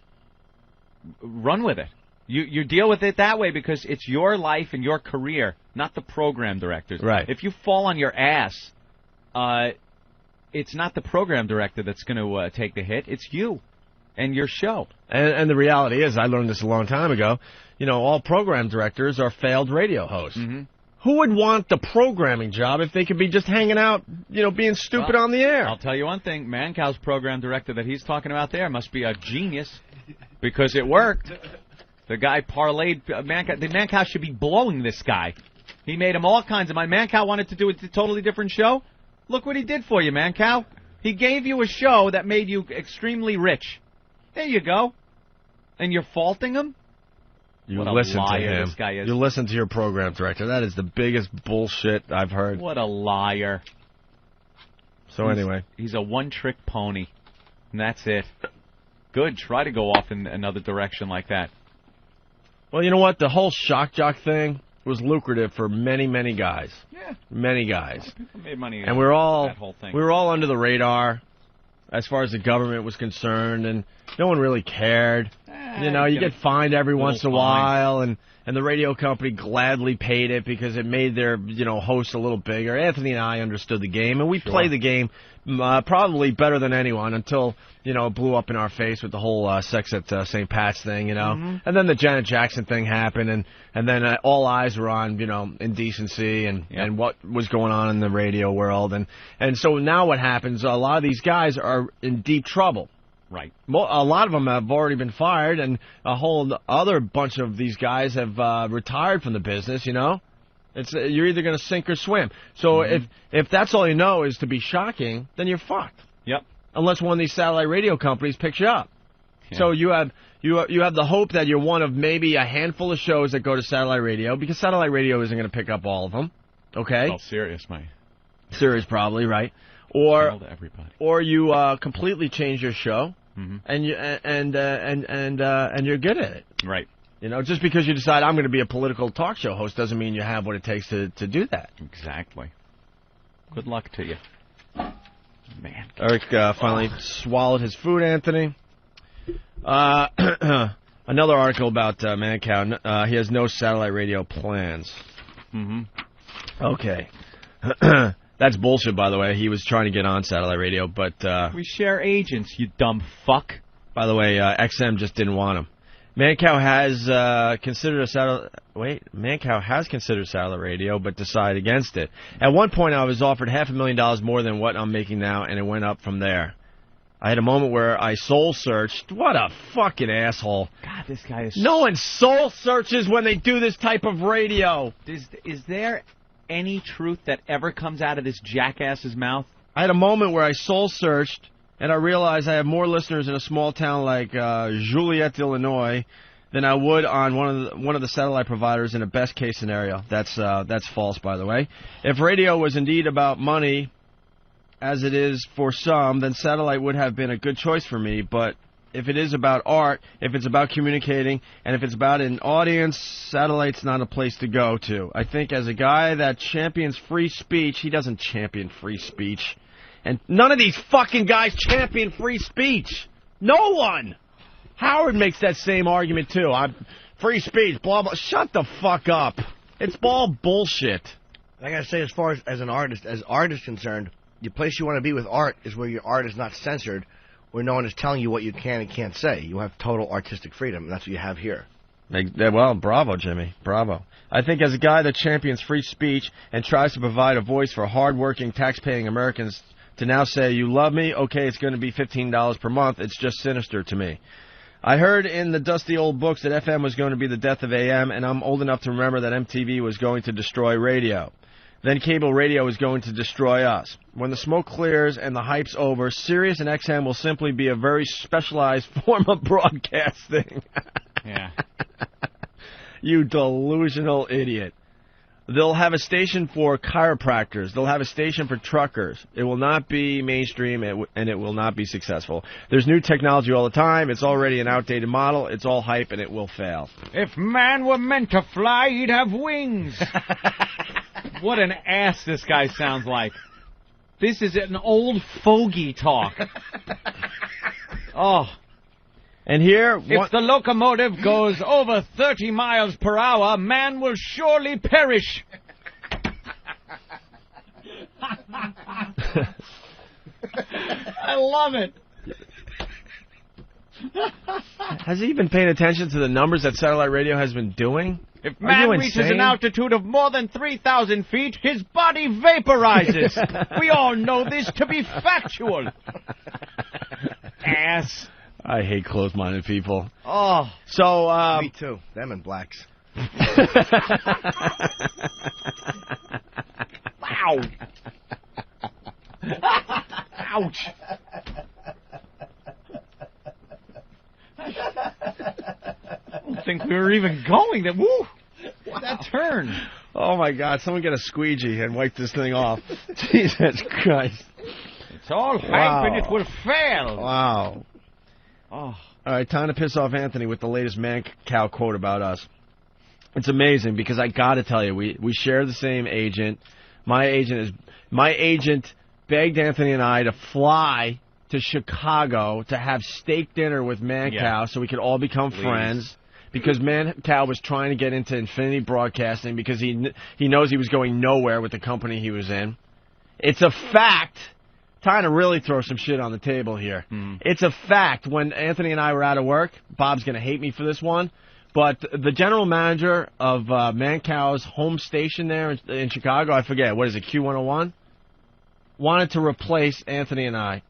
run with it. You deal with it that way because it's your life and your career, not the program director's. Right. If you fall on your ass, it's not the program director that's going to take the hit. It's you and your show. And the reality is, I learned this a long time ago, all program directors are failed radio hosts. Mm-hmm. Who would want the programming job if they could be just hanging out, being stupid on the air? I'll tell you one thing. Mancow's program director that he's talking about there must be a genius because it worked. The guy parlayed Mancow. The Mancow should be blowing this guy. He made him all kinds of money. Mancow wanted to do a totally different show. Look what he did for you, Mancow. He gave you a show that made you extremely rich. There you go. And you're faulting him? You what listen a liar to him. This guy is. You listen to your program director. That is the biggest bullshit I've heard. What a liar. So anyway. He's a one-trick pony. And that's it. Good. Try to go off in another direction like that. Well, you know what? The whole shock jock thing was lucrative for many, many guys. Yeah. Many guys. People made money and that whole thing. We were all under the radar as far as the government was concerned, and no one really cared. You get fined every once in a while, and the radio company gladly paid it because it made their hosts a little bigger. Anthony and I understood the game, and we played the game probably better than anyone until it blew up in our face with the whole sex at St. Pat's thing, Mm-hmm. and then the Janet Jackson thing happened, and then all eyes were on indecency and what was going on in the radio world, and so now what happens? A lot of these guys are in deep trouble. Right. A lot of them have already been fired, and a whole other bunch of these guys have retired from the business. It's you're either going to sink or swim. So if that's all you know is to be shocking, then you're fucked. Yep. Unless one of these satellite radio companies picks you up. Yeah. So you have the hope that you're one of maybe a handful of shows that go to satellite radio, because satellite radio isn't going to pick up all of them. Okay. Well, Sirius might. Sirius probably, right? Or you completely change your show, and you're good at it. Right. Just because you decide I'm going to be a political talk show host doesn't mean you have what it takes to do that. Exactly. Good luck to you. Man. Eric finally swallowed his food, Anthony. Another article about Mancow. He has no satellite radio plans. Mm-hmm. Okay. That's bullshit, by the way. He was trying to get on satellite radio, but... we share agents, you dumb fuck. By the way, XM just didn't want him. Mancow has considered satellite radio, but decided against it. At one point, I was offered $500,000 more than what I'm making now, and it went up from there. I had a moment where I soul searched. What a fucking asshole! God, this guy is. No one soul searches when they do this type of radio. Is there any truth that ever comes out of this jackass's mouth? I had a moment where I soul searched, and I realized I have more listeners in a small town like Joliet, Illinois, than I would on one of the satellite providers in a best case scenario. That's false, by the way. If radio was indeed about money, as it is for some, then satellite would have been a good choice for me. But if it is about art, if it's about communicating, and if it's about an audience, satellite's not a place to go to. I think as a guy that champions free speech, he doesn't champion free speech. And none of these fucking guys champion free speech. No one. Howard makes that same argument, too. Free speech, blah, blah. Shut the fuck up. It's all bullshit. I gotta say, as far as art is concerned, the place you want to be with art is where your art is not censored, where no one is telling you what you can and can't say. You have total artistic freedom, and that's what you have here. Well, bravo, Jimmy. Bravo. I think as a guy that champions free speech and tries to provide a voice for hard-working, tax-paying Americans to now say, you love me, okay, it's going to be $15 per month, it's just sinister to me. I heard in the dusty old books that FM was going to be the death of AM, and I'm old enough to remember that MTV was going to destroy radio. Then cable radio is going to destroy us. When the smoke clears and the hype's over, Sirius and XM will simply be a very specialized form of broadcasting. Yeah. You delusional idiot. They'll have a station for chiropractors. They'll have a station for truckers. It will not be mainstream, and it will not be successful. There's new technology all the time. It's already an outdated model. It's all hype, and it will fail. If man were meant to fly, he'd have wings. What an ass this guy sounds like. This is an old fogey talk. Oh. And here... If the locomotive goes over 30 miles per hour, man will surely perish. I love it. Has he been paying attention to the numbers that satellite radio has been doing? If man reaches an altitude of more than 3,000 feet, his body vaporizes. We all know this to be factual. Ass. I hate closed-minded people. Oh. So, me too. Them and blacks. Wow. Ouch. I don't think we were even going there. Woo! That turn. Oh, my God. Someone get a squeegee and wipe this thing off. Jesus Christ. It's all hype and it will fail. Wow. Oh. All right, time to piss off Anthony with the latest Mancow quote about us. It's amazing because I got to tell you, we share the same agent. My agent begged Anthony and I to fly to Chicago to have steak dinner with Mancow so we could all become friends. Because Mancow was trying to get into Infinity Broadcasting because he knows he was going nowhere with the company he was in. It's a fact. Time to really throw some shit on the table here. It's a fact. When Anthony and I were out of work, Bob's going to hate me for this one, but the general manager of Mancow's home station there in Chicago, I forget, what is it, Q101? Wanted to replace Anthony and I.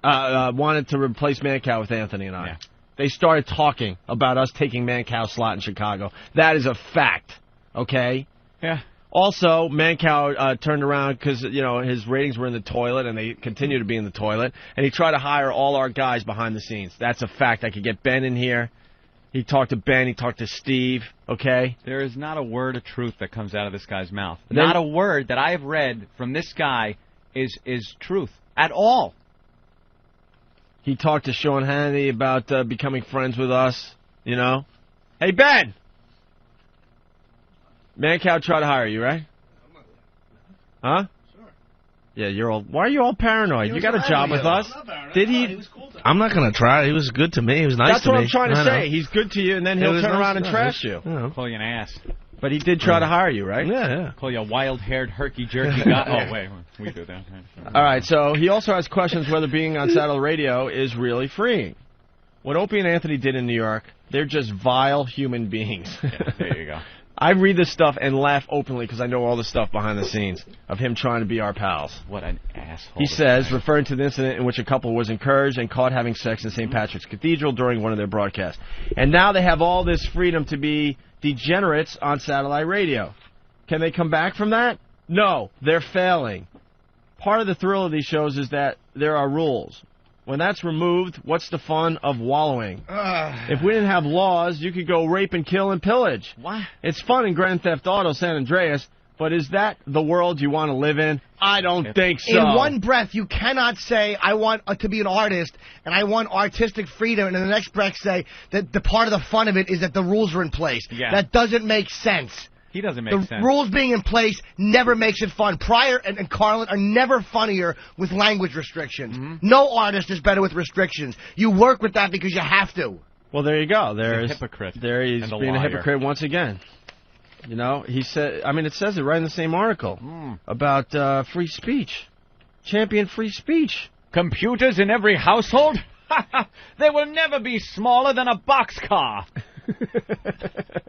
Wanted to replace Mancow with Anthony and I. Yeah. They started talking about us taking Mancow's slot in Chicago. That is a fact, okay? Yeah. Also, Mancow turned around because, his ratings were in the toilet, and they continue to be in the toilet, and he tried to hire all our guys behind the scenes. That's a fact. I could get Ben in here. He talked to Ben. He talked to Steve, okay? There is not a word of truth that comes out of this guy's mouth. Not a word that I have read from this guy is truth at all. He talked to Sean Hannity about becoming friends with us, Hey, Ben! Mancow tried to hire you, right? Huh? Sure. Yeah, you're all... Why are you all paranoid? You got a job with us. Did he... He was cool to me. I'm not going to try. He was good to me. He was nice That's to me. That's what I'm trying to say. He's good to you, and then he'll turn around and trash you. Call you an ass. But he did try to hire you, right? Yeah. Call you a wild-haired, herky-jerky guy. Oh, wait. We do that. All right, so he also has questions whether being on satellite radio is really freeing. What Opie and Anthony did in New York, they're just vile human beings. Yeah, there you go. I read this stuff and laugh openly because I know all the stuff behind the scenes of him trying to be our pals. What an asshole. He says, referring to the incident in which a couple was encouraged and caught having sex in St. Patrick's Cathedral during one of their broadcasts. And now they have all this freedom to be degenerates on satellite radio. Can they come back from that? No, they're failing. Part of the thrill of these shows is that there are rules. When that's removed, what's the fun of wallowing? If we didn't have laws, you could go rape and kill and pillage. What? It's fun in Grand Theft Auto San Andreas, but is that the world you want to live in? I don't think so. In one breath, you cannot say, I want to be an artist, and I want artistic freedom, and in the next breath say that the part of the fun of it is that the rules are in place. Yeah. That doesn't make sense. He doesn't make sense. The rules being in place never makes it fun. Pryor and Carlin are never funnier with language restrictions. No artist is better with restrictions. You work with that because you have to. Well, there you go. He's a hypocrite. There he's being a hypocrite once again. He said. I mean, it says it right in the same article about free speech, champion free speech. Computers in every household? They will never be smaller than a boxcar.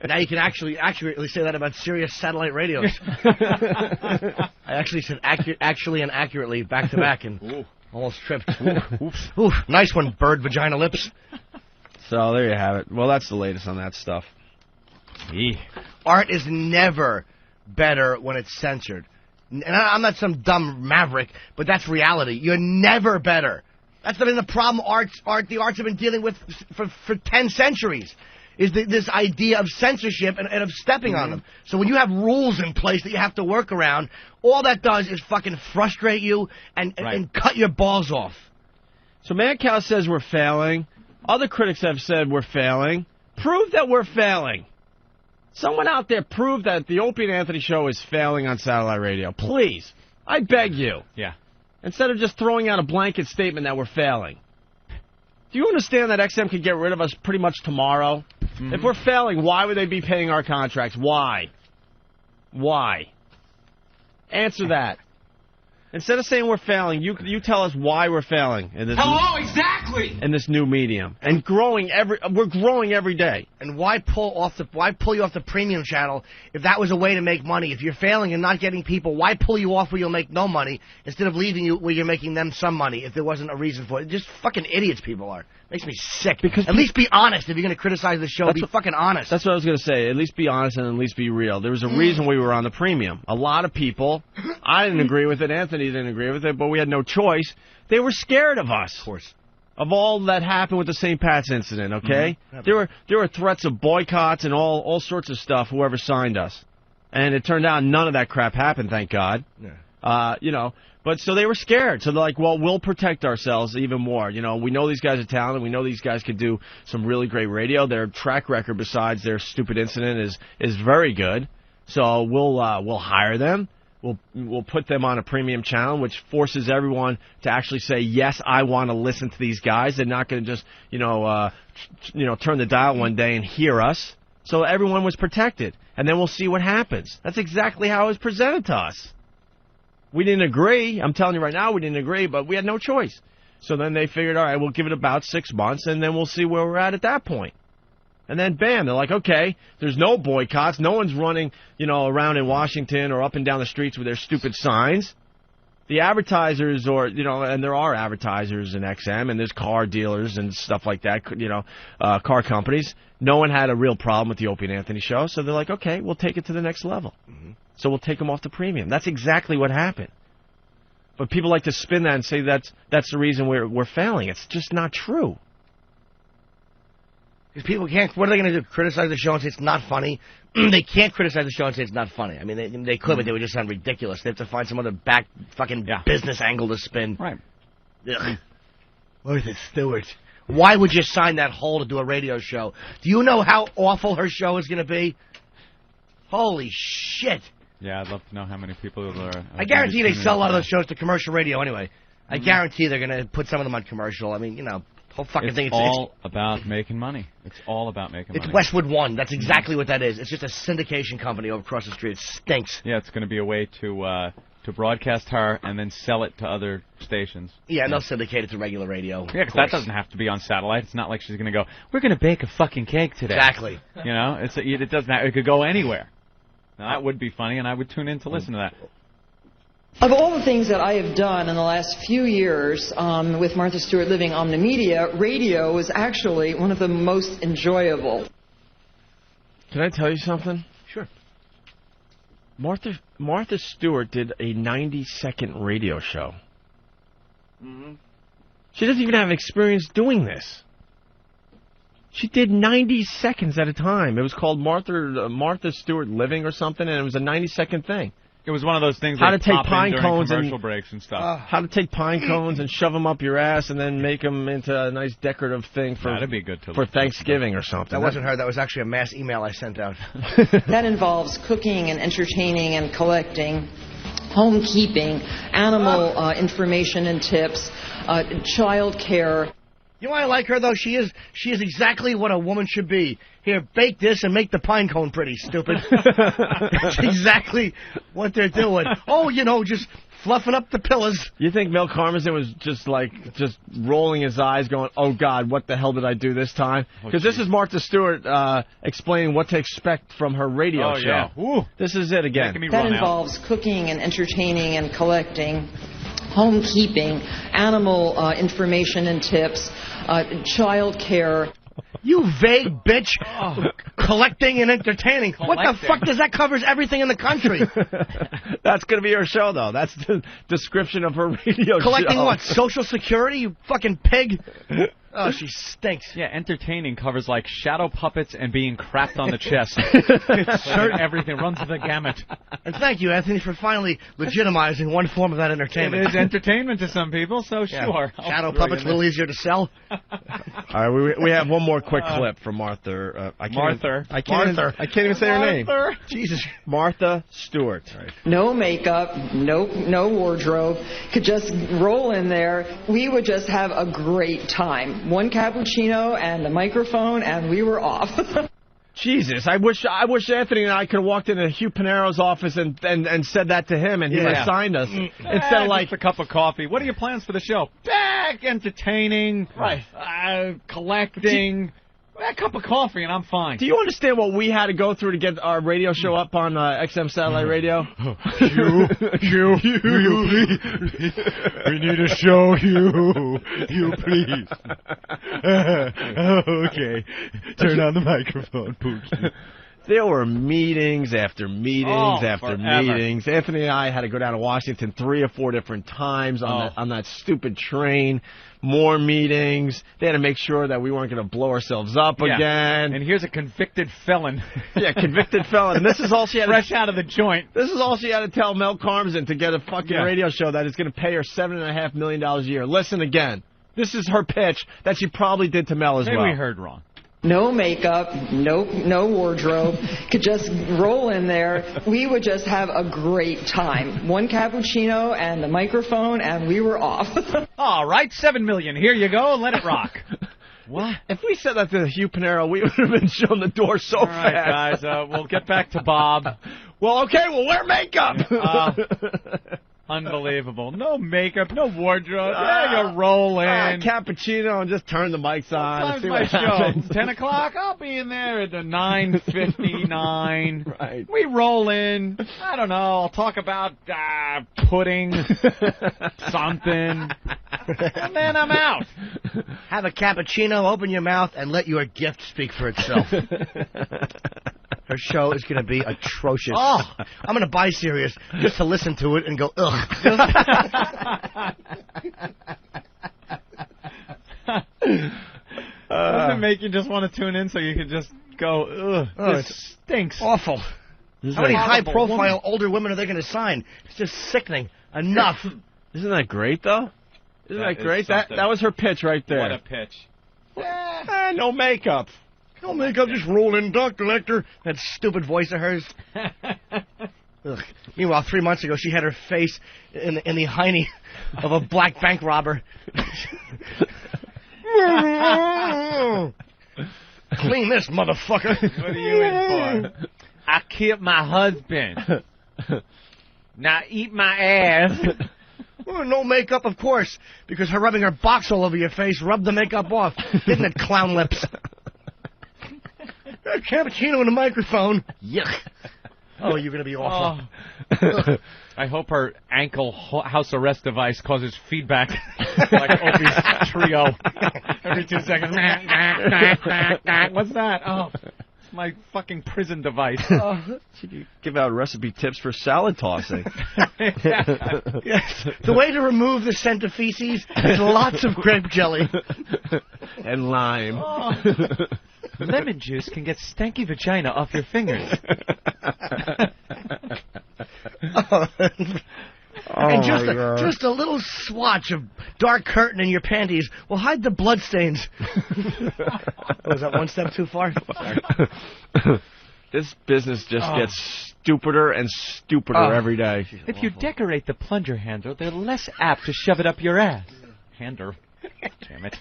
Now you can actually accurately say that about Sirius satellite radios. I actually said actually and accurately back to back and almost tripped. Oof. Nice one, bird vagina lips. So there you have it. Well, that's the latest on that stuff. Art is never better when it's censored. And I'm not some dumb maverick, but that's reality. You're never better. That's been the problem the arts have been dealing with for 10 centuries. Is this idea of censorship and of stepping on them. So when you have rules in place that you have to work around, all that does is fucking frustrate you and cut your balls off. So Mancow says we're failing. Other critics have said we're failing. Prove that we're failing. Someone out there prove that the Opie and Anthony show is failing on satellite radio. Please. I beg you. Yeah. Instead of just throwing out a blanket statement that we're failing. Do you understand that XM could get rid of us pretty much tomorrow? Mm-hmm. If we're failing, why would they be paying our contracts? Why? Why? Answer that. Instead of saying we're failing, you tell us why we're failing. Exactly. In this new medium, and we're growing every day. And why pull you off the premium channel if that was a way to make money? If you're failing and not getting people, why pull you off where you'll make no money instead of leaving you where you're making them some money? If there wasn't a reason for it, just fucking idiots people are. Makes me sick. Because at least be honest if you're going to criticize the show. Be fucking honest. That's what I was going to say. At least be honest and at least be real. There was a reason we were on the premium. A lot of people, I didn't agree with it. Anthony didn't agree with it, but we had no choice. They were scared of us. Of course. Of all that happened with the St. Pat's incident, okay? Mm-hmm. There were threats of boycotts and all sorts of stuff, whoever signed us. And it turned out none of that crap happened, thank God. Yeah. But so they were scared. So they're like, well, we'll protect ourselves even more. We know these guys are talented. We know these guys could do some really great radio. Their track record, besides their stupid incident, is very good. So we'll hire them. We'll put them on a premium channel, which forces everyone to actually say, yes, I want to listen to these guys. They're not going to just, turn the dial one day and hear us. So everyone was protected. And then we'll see what happens. That's exactly how it was presented to us. We didn't agree. I'm telling you right now, we didn't agree, but we had no choice. So then they figured, all right, we'll give it about 6 months, and then we'll see where we're at that point. And then, bam, they're like, okay, there's no boycotts. No one's running, around in Washington or up and down the streets with their stupid signs. The advertisers and there are advertisers in XM, and there's car dealers and stuff like that, car companies. No one had a real problem with the Opie and Anthony show, so they're like, okay, we'll take it to the next level. Mm-hmm. So we'll take them off the premium. That's exactly what happened. But people like to spin that and say that's the reason we're failing. It's just not true. Because people can't. What are they going to do? Criticize the show and say it's not funny? They can't criticize the show and say it's not funny. I mean, they could, but they would just sound ridiculous. They have to find some other business angle to spin. Right. Ugh. Martha Stewart. Why would you sign that hole to do a radio show? Do you know how awful her show is going to be? Holy shit. Yeah, I'd love to know how many people are... I guarantee they sell a lot of those shows to commercial radio anyway. I guarantee they're going to put some of them on commercial. I mean, whole fucking thing. It's all about making money. It's all about making money. It's Westwood One. That's exactly what that is. It's just a syndication company over across the street. It stinks. Yeah, it's going to be a way to broadcast her and then sell it to other stations. Yeah, and they'll syndicate it to regular radio. Yeah, because that doesn't have to be on satellite. It's not like she's going to go, we're going to bake a fucking cake today. Exactly. It doesn't. It could go anywhere. Now, that would be funny, and I would tune in to listen to that. Of all the things that I have done in the last few years with Martha Stewart living Omnimedia, radio was actually one of the most enjoyable. Can I tell you something? Sure. Martha Stewart did a 90-second radio show. Mm-hmm. She doesn't even have experience doing this. She did 90 seconds at a time. It was called Martha Stewart Living or something, and it was a 90-second thing. It was one of those things how to take pine cones commercial breaks and stuff. How to take pine cones and shove them up your ass and then make them into a nice decorative thing for Thanksgiving or something. That wasn't her. That was actually a mass email I sent out. That involves cooking and entertaining and collecting, homekeeping, animal information and tips, child care. You know why I like her, though? She is exactly what a woman should be. Here, bake this and make the pine cone pretty, stupid. That's exactly what they're doing. Oh, just fluffing up the pillars. You think Mel Karmazin was just rolling his eyes going, oh, God, what the hell did I do this time? Because this is Martha Stewart explaining what to expect from her radio show. Yeah. Ooh. This is it again. That involves cooking and entertaining and collecting, homekeeping, animal information and tips, child care. You vague bitch. Collecting and entertaining. What the fuck does that covers everything in the country? That's going to be her show, though. That's the description of her radio show. Collecting what? Social Security, you fucking pig? Oh, she stinks. Yeah, entertaining covers shadow puppets and being crapped on the chest. Everything runs the gamut. And thank you, Anthony, for finally legitimizing one form of that entertainment. It is entertainment to some people, so sure. Shadow puppets a little easier to sell. All right, we have one more quick clip from Martha. I can't even say her name. Jesus. Martha Stewart. Right. No makeup, no wardrobe. Could just roll in there. We would just have a great time. one cappuccino and a microphone, and we were off. Jesus, I wish Anthony and I could have walked into Hugh Pinero's office and said that to him, and he would have signed us instead of like just a cup of coffee. What are your plans for the show? Entertaining, collecting. A cup of coffee and I'm fine. Do you understand what we had to go through to get our radio show up on XM Satellite Radio? Hugh, we need a show, Hugh, please. Okay, turn on the microphone, Pookie. There were meetings after meetings after forever. meetings. Anthony and I had to go down to Washington 3 or 4 different times on that stupid train. More meetings. They had to make sure that we weren't going to blow ourselves up again. And here's a convicted felon. Convicted felon. And this is all she had fresh out of the joint. This is all she had to tell Mel Karmazin to get a fucking radio show that is going to pay her $7.5 million a year. Listen again. This is her pitch that she probably did to Mel as well. Maybe we heard wrong. No makeup, no wardrobe, could just roll in there. We would just have a great time. One cappuccino and a microphone, and we were off. All right, $7 million. Here you go. Let it rock. What? If we said that to Hugh Pinero, we would have been shown the door so fast. All right, guys, we'll get back to Bob. Well, okay, we'll wear makeup. Unbelievable. No makeup, no wardrobe. You roll in. Cappuccino and just turn the mics on. Time's my show. 10 o'clock, I'll be in there at 9:59. Right. We roll in. I don't know. I'll talk about pudding, something. And then I'm out. Have a cappuccino, open your mouth, and let your gift speak for itself. Her show is going to be atrocious. I'm going to buy Sirius just to listen to it and go, ugh. Doesn't it make you just want to tune in so you can just go, ugh, this stinks. Awful. How many high-profile older women are they going to sign? It's just sickening. Enough. Isn't that great, though? Isn't that great? That was her pitch right there. What a pitch. No makeup. No makeup, just roll in, Dr. Lecter. That stupid voice of hers. Ugh. Meanwhile, 3 months ago, she had her face in the hiney of a black bank robber. Clean this, motherfucker. What are you in for? I killed my husband. Now eat my ass. Oh, no makeup, of course, because her rubbing her box all over your face rubbed the makeup off. Didn't it, clown lips? A cappuccino and a microphone. Yuck. Oh, you're going to be awful. I hope her ankle house arrest device causes feedback like Opie's trio. Every 2 seconds. What's that? Oh, it's my fucking prison device. She could give out recipe tips for salad tossing. Yes. The way to remove the scent of feces is lots of grape jelly. And lime. Lemon juice can get stanky vagina off your fingers. And just a little swatch of dark curtain in your panties will hide the bloodstains. Was that one step too far? This business just gets stupider and stupider every day. If you decorate the plunger handle, they're less apt to shove it up your ass. Hander. Damn it.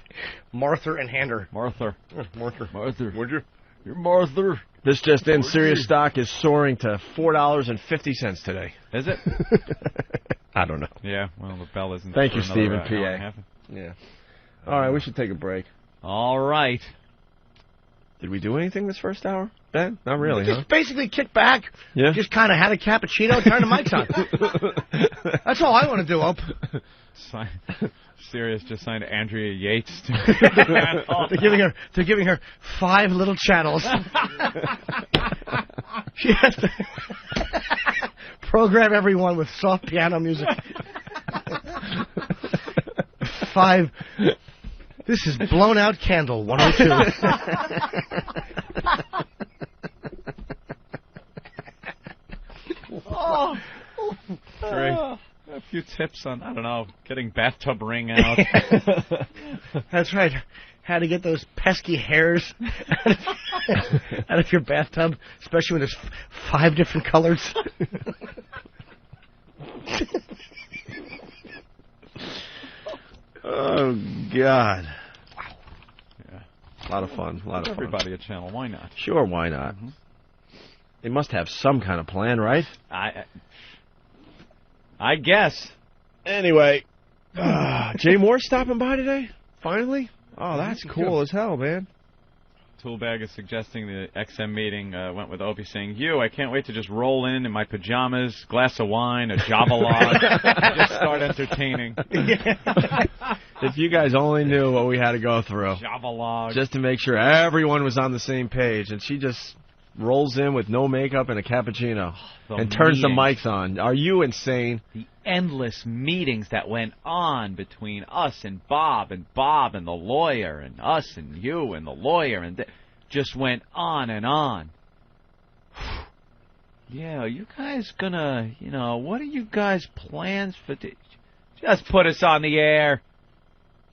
Martha and Hander. Martha. Martha. Would you? You're Martha. This just in, Sirius stock is soaring to $4.50 today. Is it? I don't know. Yeah, well, the bell isn't. Thank you, for Stephen, another, PA. Yeah. All right, we should take a break. All right. Did we do anything this first hour, Ben? Not really, Just basically kick back. Yeah. Just kind of had a cappuccino, turn the mics on. That's all I want to do, Op. Sirius just signed Andrea Yates. They're giving her 5 little channels. She has to program everyone with soft piano music. 5. This is Blown Out Candle 102. Great. A few tips on, I don't know, getting bathtub ring out. That's right. How to get those pesky hairs out of your bathtub, especially when there's 5 different colors. Oh, God. A lot of fun. A lot of fun. Everybody a channel. Why not? Sure, why not? They must have some kind of plan, right? I guess. Anyway, Jay Moore stopping by today? Finally? Oh, that's cool as hell, man. Toolbag is suggesting the XM meeting went with Opie saying, I can't wait to just roll in my pajamas, glass of wine, a Java log, just start entertaining. If you guys only knew what we had to go through. Java log. Just to make sure everyone was on the same page. And she just rolls in with no makeup and a cappuccino and turns the mics on. Are you insane? The endless meetings that went on between us and Bob and the lawyer and us and you and the lawyer and just went on and on. Yeah, are you guys gonna, what are you guys' plans for just put us on the air?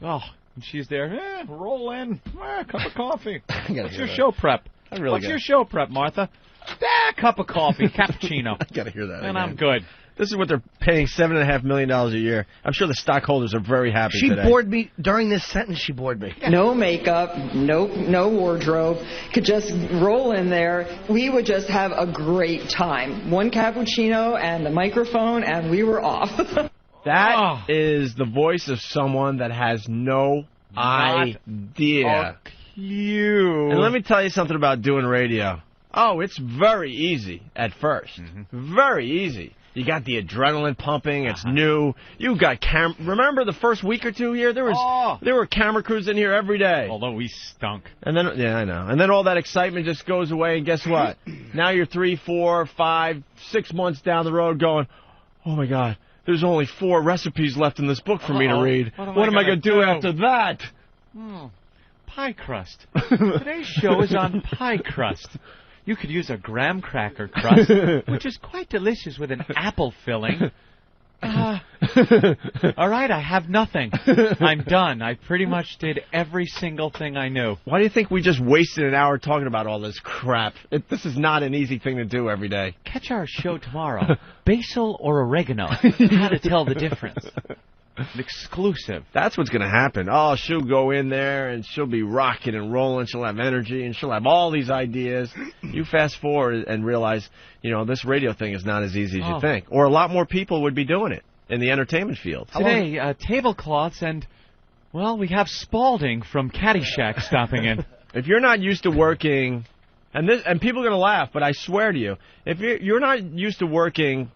Oh, and she's there, roll in, cup of coffee. What's your show prep? What's your show prep, Martha? Cup of coffee, cappuccino. I gotta hear that. And I'm good. This is what they're paying $7.5 million a year. I'm sure the stockholders are very happy today. She bored me during this sentence. She bored me. No makeup, no wardrobe. Could just roll in there. We would just have a great time. One cappuccino and the microphone, and we were off. That is the voice of someone that has no idea. And let me tell you something about doing radio. Oh, it's very easy at first. Very easy. You got the adrenaline pumping. It's new. You got remember the first week or two here? There were camera crews in here every day. Although we stunk. And then I know. And then all that excitement just goes away. And guess what? Now you're 3, 4, 5, 6 months down the road going, oh my God, there's only 4 recipes left in this book for me to read. What am I going to do after that? Pie crust. Today's show is on pie crust. You could use a graham cracker crust, which is quite delicious with an apple filling. All right, I have nothing. I'm done. I pretty much did every single thing I knew. Why do you think we just wasted an hour talking about all this crap? This is not an easy thing to do every day. Catch our show tomorrow. Basil or oregano? How to tell the difference. An exclusive. That's what's going to happen. Oh, she'll go in there, and she'll be rocking and rolling. She'll have energy, and she'll have all these ideas. You fast forward and realize, this radio thing is not as easy as you think. Or a lot more people would be doing it in the entertainment field. Today, tablecloths and, we have Spalding from Caddyshack stopping in. If you're not used to working, and people are going to laugh, but I swear to you, if you're not used to working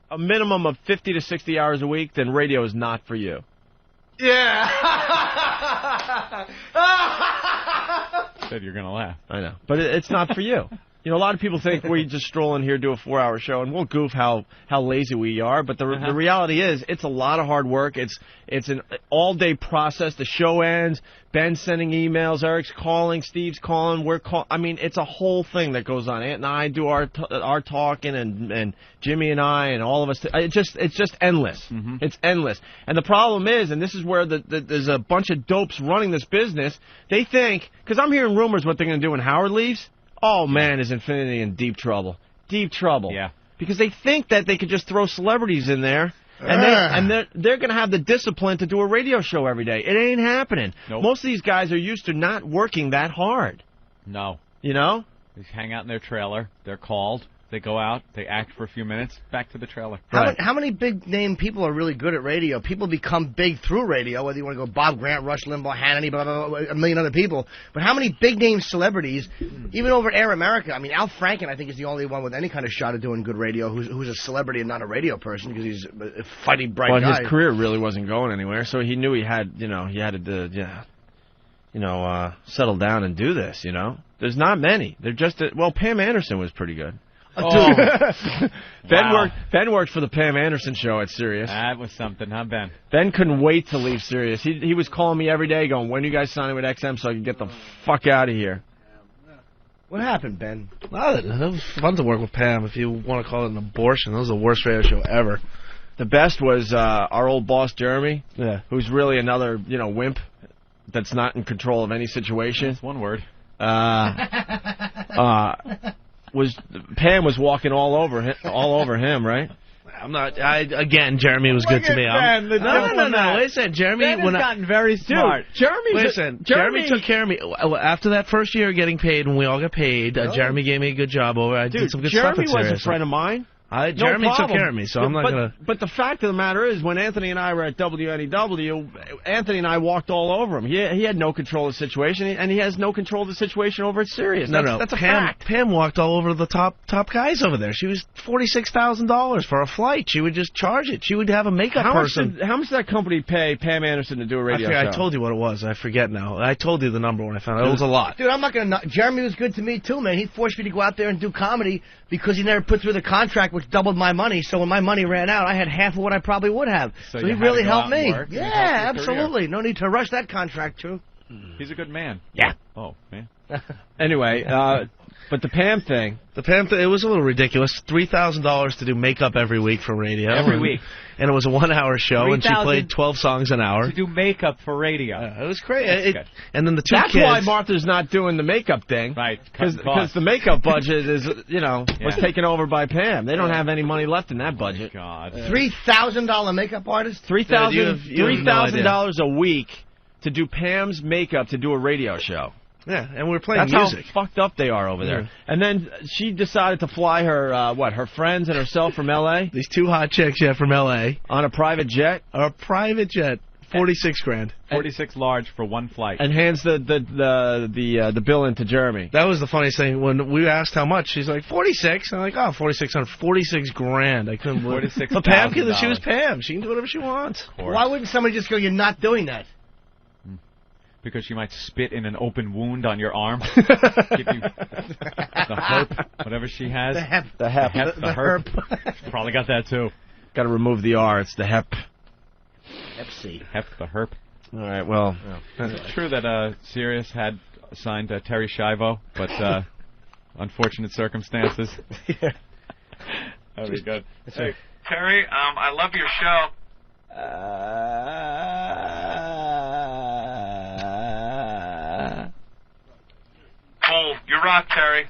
a minimum of 50 to 60 hours a week, then radio is not for you. Yeah. Said you're going to laugh. I know. But it's not for you. A lot of people think we just stroll in here, do a 4-hour show, and we'll goof how lazy we are. But the reality is, it's a lot of hard work. It's an all-day process. The show ends. Ben's sending emails. Eric's calling. Steve's calling. We're calling. I mean, it's a whole thing that goes on. Aunt and I do our talking, and Jimmy and I, and all of us. It's just endless. It's endless. And the problem is, and this is where there's a bunch of dopes running this business. They think, because I'm hearing rumors what they're going to do when Howard leaves. Oh, man, is Infinity in deep trouble. Deep trouble. Yeah. Because they think that they could just throw celebrities in there, and they're going to have the discipline to do a radio show every day. It ain't happening. Nope. Most of these guys are used to not working that hard. No. You know? They hang out in their trailer. They're called. They go out. They act for a few minutes. Back to the trailer. How many big-name people are really good at radio? People become big through radio, whether you want to go Bob Grant, Rush Limbaugh, Hannity, blah, blah, blah, a million other people. But how many big-name celebrities, even over Air America? I mean, Al Franken, I think, is the only one with any kind of shot of doing good radio who's a celebrity and not a radio person because he's a fighting bright guy. Well, his career really wasn't going anywhere, so he knew he had to settle down and do this, There's not many. They're just, Pam Anderson was pretty good. Ben worked for the Pam Anderson show at Sirius. That was something, huh, Ben? Ben couldn't wait to leave Sirius. He was calling me every day going, when are you guys signing with XM so I can get the fuck out of here? What happened, Ben? It was fun to work with Pam, if you want to call it an abortion. That was the worst radio show ever. The best was our old boss, Jeremy, who's really another, wimp that's not in control of any situation. That's one word. Pam was walking all over him, right? I'm not. Again, Jeremy was good to me. No. Listen, Jeremy. Ben has gotten very smart. Jeremy took care of me. After that first year of getting paid, when we all got paid, Jeremy gave me a good job over. I did some good stuff at Sirius. Jeremy was a friend of mine. Jeremy took care of me, so I'm not going to... But the fact of the matter is, when Anthony and I were at WNEW, Anthony and I walked all over him. He had no control of the situation, and he has no control of the situation over at Sirius. That's a fact. Pam walked all over the top guys over there. She was $46,000 for a flight. She would just charge it. She would have a makeup person. How much did that company pay Pam Anderson to do a radio show? I told you what it was. I forget now. I told you the number when I found out. It was a lot. Dude, I'm not going to... Jeremy was good to me, too, man. He forced me to go out there and do comedy because he never put through the contract, which doubled my money. So when my money ran out, I had half of what I probably would have. So he really helped me. Yeah, absolutely. No need to rush that contract, too. He's a good man. Yeah. Oh, man. Anyway, but the Pam thing. It was a little ridiculous. $3,000 to do makeup every week for radio. Every week. And it was a 11-hour show, and she played 12 songs an hour. To do makeup for radio. It was great. And then the two That's kids... why Martha's not doing the makeup thing. Right. Because the makeup budget is, was taken over by Pam. They don't have any money left in that budget. God. $3,000 makeup artist? $3,000 a week to do Pam's makeup to do a radio show. Yeah, and we're playing music. music. That's how fucked up they are over there. And then she decided to fly her, her friends and herself from L.A.? These two hot chicks, from L.A. On a private jet? A private jet. $46,000. 46 large for one flight. And hands the bill in to Jeremy. That was the funniest thing. When we asked how much, she's like, 46. I'm like, oh, 4600. $46,000. I couldn't believe it. But Pam, she was Pam. She can do whatever she wants. Why wouldn't somebody just go, you're not doing that? Because she might spit in an open wound on your arm. Give you the herp, whatever she has. The hep. The hep. The herp. She probably got that, too. Got to remove the R. It's the hep. Hep C. Hep, the herp. All right, well. Is it true that Sirius had signed Terry Schiavo, but unfortunate circumstances? Yeah. That'd be good. Hey, Terry, I love your show. Cool. You rock, Terry.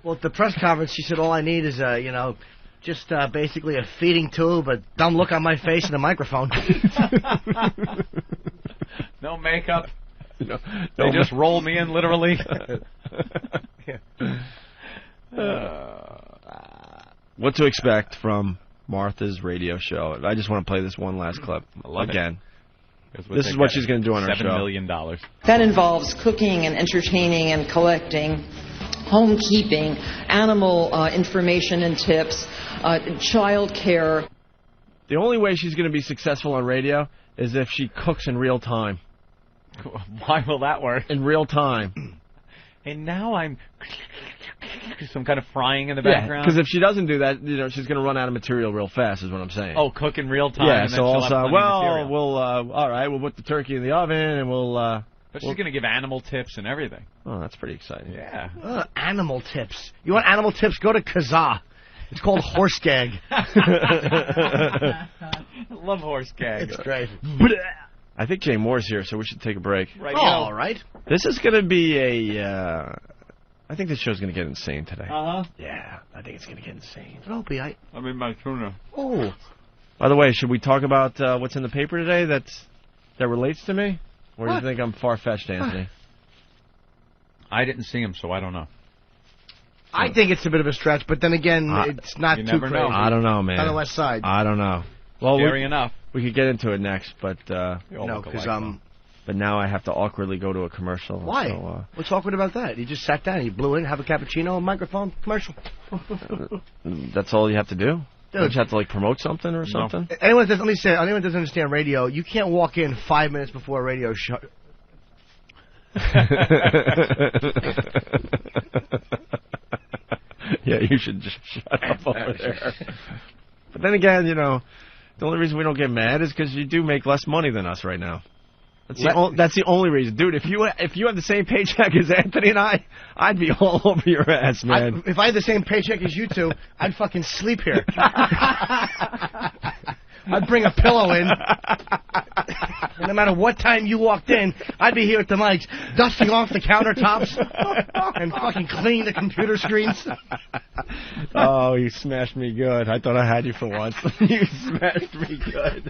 Well, at the press conference, she said, all I need is, just basically a feeding tube, a dumb look on my face, and a microphone. No makeup. They just roll me in, literally. What to expect from Martha's radio show. I just want to play this one last clip again. This is what she's going to do on her show. $7 million. That involves cooking and entertaining and collecting, homekeeping, animal information and tips, child care. The only way she's going to be successful on radio is if she cooks in real time. Why will that work? In real time. And now I'm some kind of frying in the background. Because if she doesn't do that, she's going to run out of material real fast, is what I'm saying. Oh, cook in real time. Yeah. And So also, all right, we'll put the turkey in the oven, and we'll. But she's going to give animal tips and everything. Oh, that's pretty exciting. Yeah. Animal tips. You want animal tips? Go to Kazaa. It's called horse gag. I love horse gag. It's great. I think Jay Moore's here, so we should take a break. Right. All right. This is going to be a... I think this show's going to get insane today. Uh-huh. Yeah, I think it's going to get insane. Opie, I'm in my tuna. Oh. By the way, should we talk about what's in the paper today that relates to me? Or do you think I'm far-fetched, Anthony? I didn't see him, so I don't know. I think it's a bit of a stretch, but then again, it's not too crazy. Know. I don't know, man. On the west side. I don't know. Well, scary enough. We could get into it next, but no, because but now I have to awkwardly go to a commercial. Why? So, what's awkward about that? You just sat down, you blew in, have a cappuccino, a microphone, commercial. That's all you have to do? Don't you have to promote something or something? Anyone doesn't understand radio, you can't walk in 5 minutes before a radio show. Yeah, you should just shut up over there. But then again, the only reason we don't get mad is because you do make less money than us right now. That's the only reason. Dude, if you had the same paycheck as Anthony and I'd be all over your ass, man. If I had the same paycheck as you two, I'd fucking sleep here. I'd bring a pillow in. And no matter what time you walked in, I'd be here at the mics. dusting off the countertops and fucking cleaning the computer screens. Oh, you smashed me good. I thought I had you for once. You smashed me good.